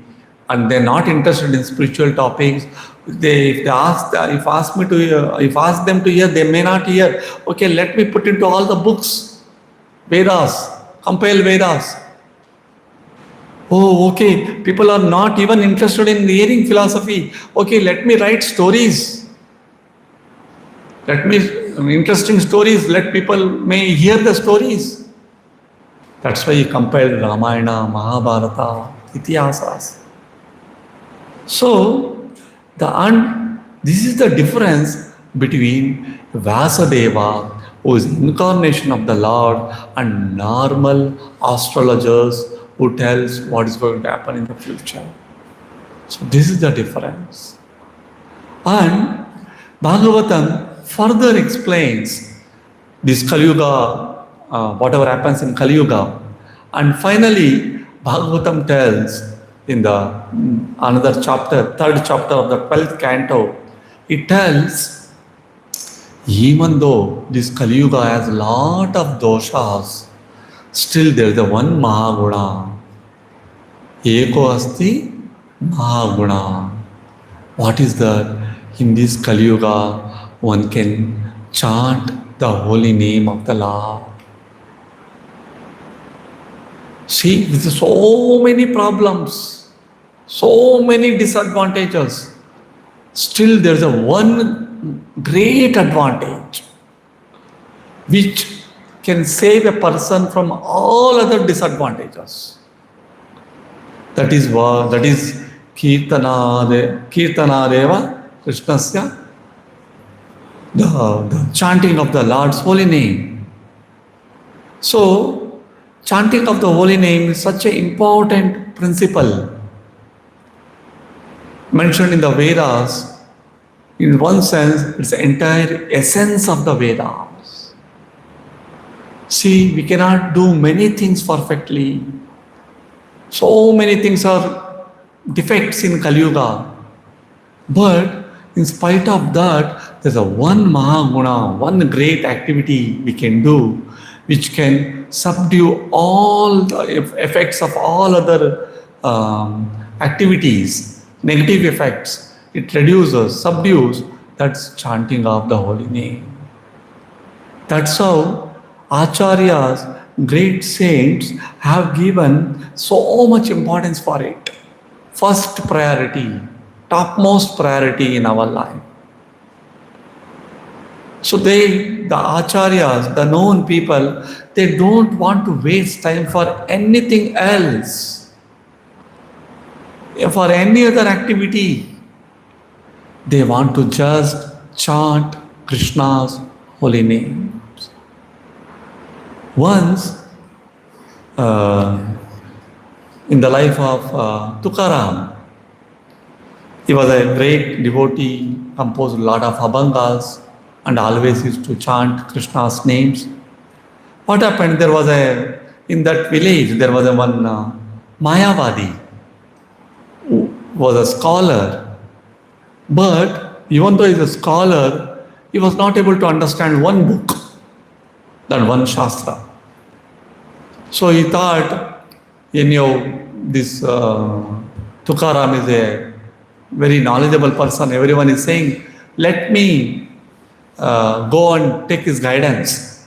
and they're not interested in spiritual topics. If ask them to hear, they may not hear. Okay, let me put into all the books, Vedas, compile Vedas. Oh, okay, people are not even interested in hearing philosophy. Okay, let me write stories. Interesting stories, let people may hear the stories. That's why he compiled Ramayana, Mahabharata, Itihasas. So, this is the difference between Vasudeva, who is incarnation of the Lord, and normal astrologers who tells what is going to happen in the future. So this is the difference. And Bhagavatam further explains this Kali Yuga, whatever happens in Kali Yuga. And finally, Bhagavatam tells in the another chapter, third chapter of the 12th canto, it tells, even though this Kali Yuga has a lot of doshas, still there is the one Mahaguna. Eko asti Mahaguna. What is that? In this Kali Yuga, one can chant the holy name of the Lord. See, with so many problems, so many disadvantages, still there is a one great advantage which can save a person from all other disadvantages. That is what? That is Kirtanadeva Krishnasya, the chanting of the Lord's holy name. So, chanting of the holy name is such an important principle mentioned in the Vedas. In one sense, it's the entire essence of the Vedas. See, we cannot do many things perfectly. So many things are defects in Kali Yuga. But in spite of that, there's a one Mahaguna, one great activity we can do, which can subdue all the effects of all other activities, negative effects. It reduces, subdues. That's chanting of the holy name. That's how Acharyas, great saints, have given so much importance for it. First priority, topmost priority in our life. So the Acharyas, the known people, they don't want to waste time for anything else, for any other activity. They want to just chant Krishna's holy names. Once, in the life of Tukaram, he was a great devotee, composed a lot of abhangas, and always used to chant Krishna's names. What happened? In that village, there was one Mayavadi, who was a scholar. But even though he is a scholar, he was not able to understand one book, that one Shastra. So he thought, this Tukaram is a very knowledgeable person. Everyone is saying, let me go and take his guidance,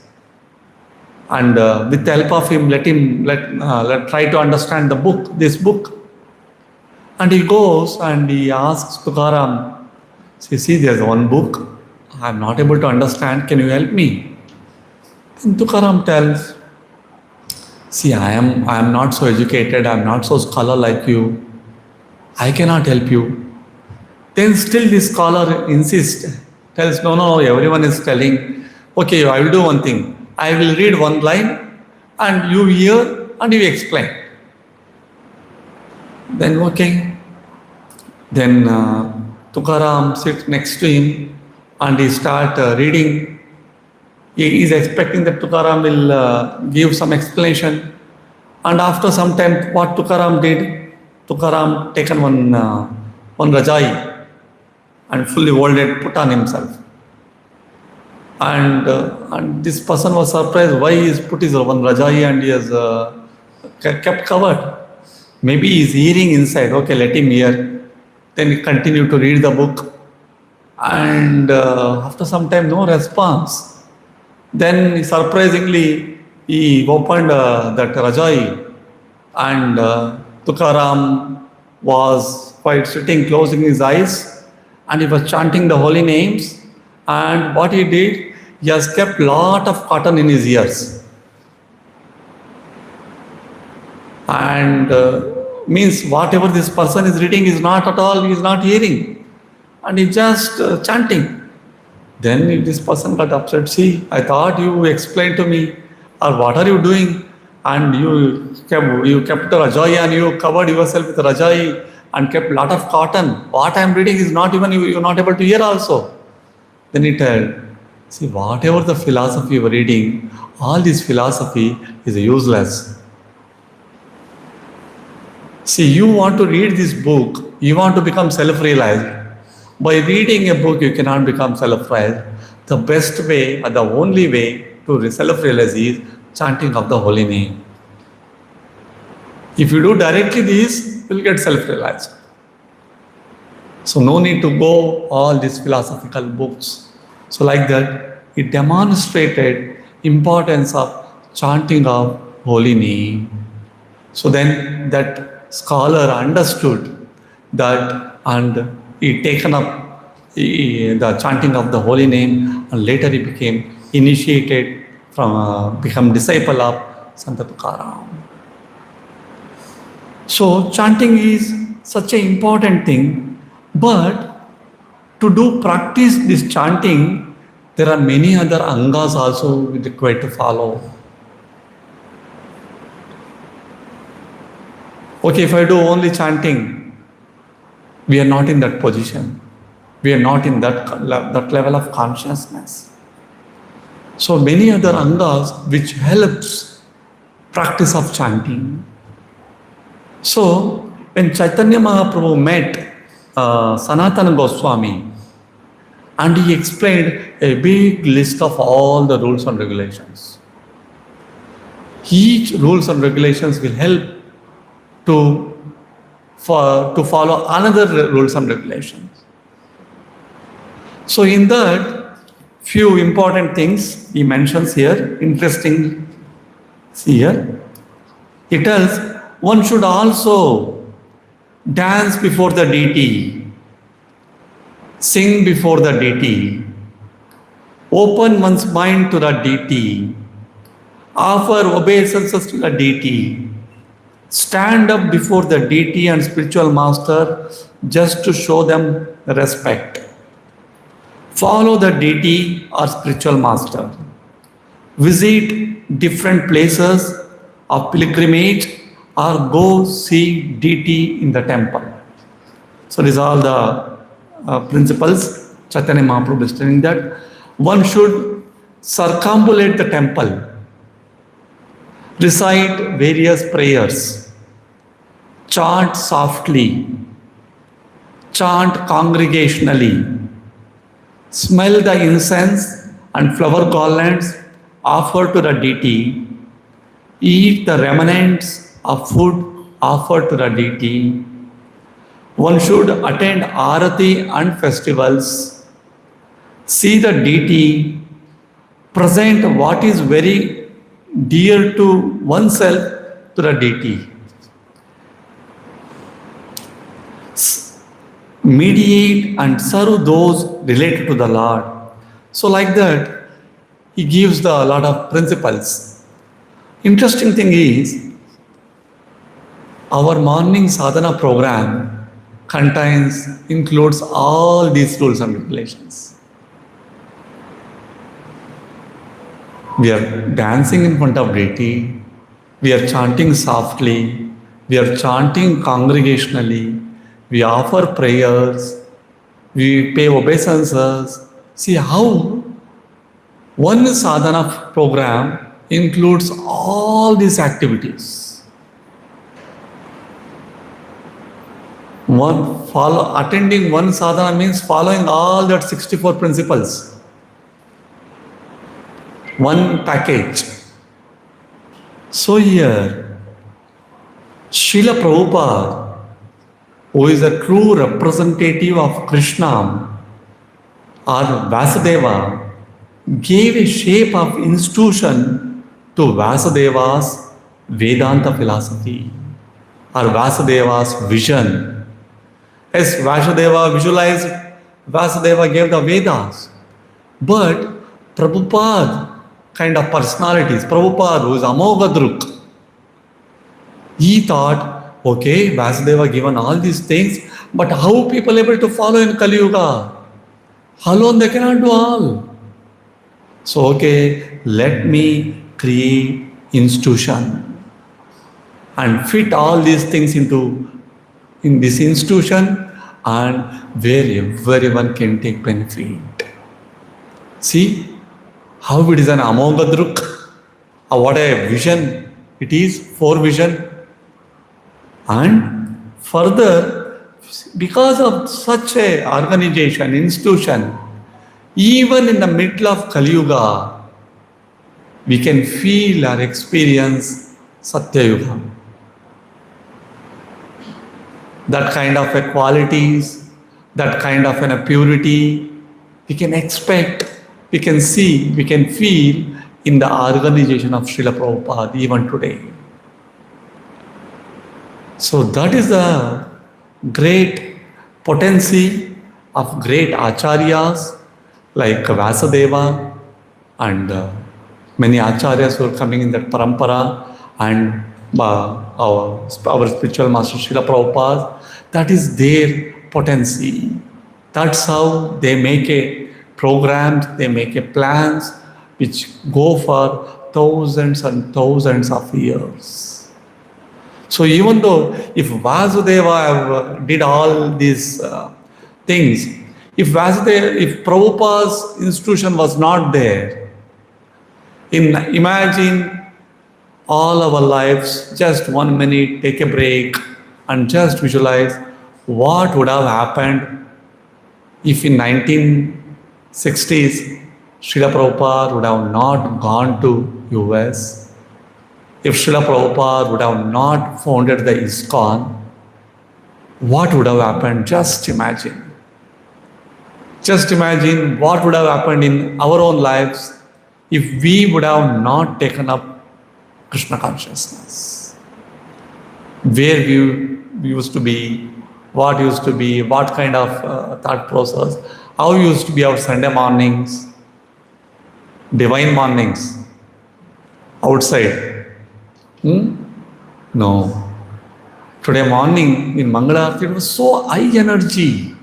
and with the help of him, let try to understand this book. And he goes and he asks Tukaram, see, there's one book I'm not able to understand. Can you help me? And Tukaram tells, see, I am not so educated. I'm not so scholar like you. I cannot help you. Then still this scholar insists. Tells, no, everyone is telling, okay, I will do one thing. I will read one line and you hear and you explain. Then, okay. Then Tukaram sits next to him and he starts reading. He is expecting that Tukaram will give some explanation. And after some time, what Tukaram did, Tukaram taken one rajai and fully folded, put on himself. And this person was surprised why he has put his one rajai and he has kept covered. Maybe he is hearing inside. Okay, let him hear. Then he continued to read the book. And after some time, no response. Then surprisingly, he opened that rajai and Tukaram was quite sitting, closing his eyes. And he was chanting the holy names. And what he did, he has kept lot of cotton in his ears. And means whatever this person is reading is not at all, he is not hearing. And he just chanting. Then this person got upset. See, I thought you explained to me, or what are you doing? And you kept the rajai and you covered yourself with rajai and kept lot of cotton. What I am reading is not even, you are not able to hear also. Then he told, see, whatever the philosophy you are reading, all this philosophy is useless. See, you want to read this book, you want to become self-realized. By reading a book, you cannot become self-realized. The best way, or the only way to self-realize is chanting of the holy name. If you do directly this, you will get self-realized. So no need to go all these philosophical books. So like that, it demonstrated importance of chanting of holy name. So then that scholar understood that, and he taken up the chanting of the holy name, and later he became initiated from become disciple of Santa Tukaram. So chanting is such an important thing, but to do practice this chanting, there are many other angas also required to follow. Okay, if I do only chanting, we are not in that position. We are not in that level of consciousness. So many other angas which helps practice of chanting. So when Chaitanya Mahaprabhu met Sanatana Goswami, and he explained a big list of all the rules and regulations. Each rules and regulations will help to follow another rules and regulations. So in that, few important things he mentions here, interesting here. He tells, one should also dance before the deity, sing before the deity, open one's mind to the deity, offer obeisances to the deity, stand up before the deity and spiritual master just to show them respect, follow the deity or spiritual master, visit different places of pilgrimage, or go see deity in the temple. So these are all the principles. Chaitanya Mahaprabhu is telling that one should circumambulate the temple, recite various prayers, chant softly, chant congregationally, smell the incense and flower garlands offered to the deity, eat the remnants of food offered to the deity. One should attend arati and festivals, see the deity, present what is very dear to oneself to the deity, mediate and serve those related to the Lord. So like that, he gives a lot of principles. Interesting thing is, our morning sadhana program includes all these rules and regulations. We are dancing in front of deity, we are chanting softly, we are chanting congregationally, we offer prayers, we pay obeisances. See how one sadhana program includes all these activities. Attending one sadhana means following all that 64 principles. One package. So here, Srila Prabhupada, who is a true representative of Krishna or Vasudeva, gave a shape of institution to Vasudeva's Vedanta philosophy or Vasudeva's vision. As Vasudeva visualized, Vasudeva gave the Vedas. But Prabhupada kind of personalities, Prabhupada who is Amoghadruk, he thought, okay, Vasudeva given all these things, but how people able to follow in Kali Yuga? Alone they cannot do all. So okay, let me create institution and fit all these things in this institution, and where everyone can take benefit. See how it is an Amoghadruk, what a vision it is, for vision. And Further, because of such a organization, institution, even in the middle of Kali Yuga, we can feel or experience Satya Yuga. That kind of a qualities, that kind of a purity, we can expect, we can see, we can feel in the organization of Srila Prabhupada even today. So that is the great potency of great acharyas like Vyasadeva and many acharyas who are coming in that parampara, and our spiritual master Srila Prabhupada. That is their potency. That's how they make a programs, they make a plans which go for thousands and thousands of years. So even though if Vasudeva did all these things, if Prabhupada's institution was not there, imagine all our lives, just 1 minute, take a break and just visualize what would have happened if in 1960s Srila Prabhupada would have not gone to US, if Srila Prabhupada would have not founded the ISKCON, what would have happened? Just imagine. Just imagine what would have happened in our own lives if we would have not taken up Krishna consciousness. Where we used to be, what used to be, what kind of thought process, how used to be our Sunday mornings, divine mornings, outside. No. Today morning in Mangala Aarti, it was so high energy.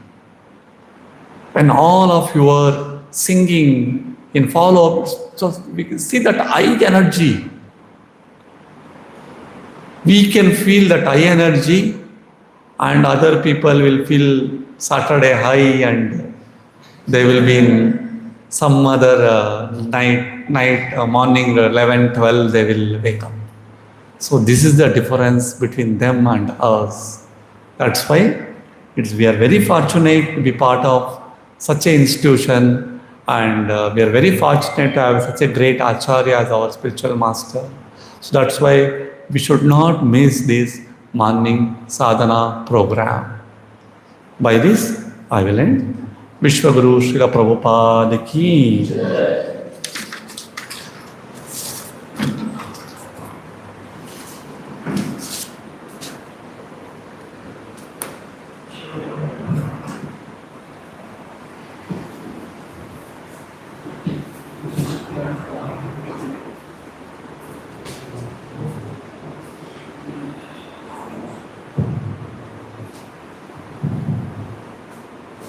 When all of you were singing in follow-up, so we can see that high energy. We can feel that high energy, and other people will feel Saturday high, and they will be in some other morning 11, 12, they will wake up. So this is the difference between them and us. That's why we are very fortunate to be part of such an institution, and we are very fortunate to have such a great acharya as our spiritual master. So that's why we should not miss this morning sadhana program. By this, I will end. Vishwaguru Srila Prabhupada ki.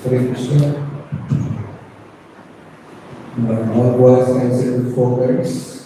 Hare Krishna. All boys can sit with 4 beds.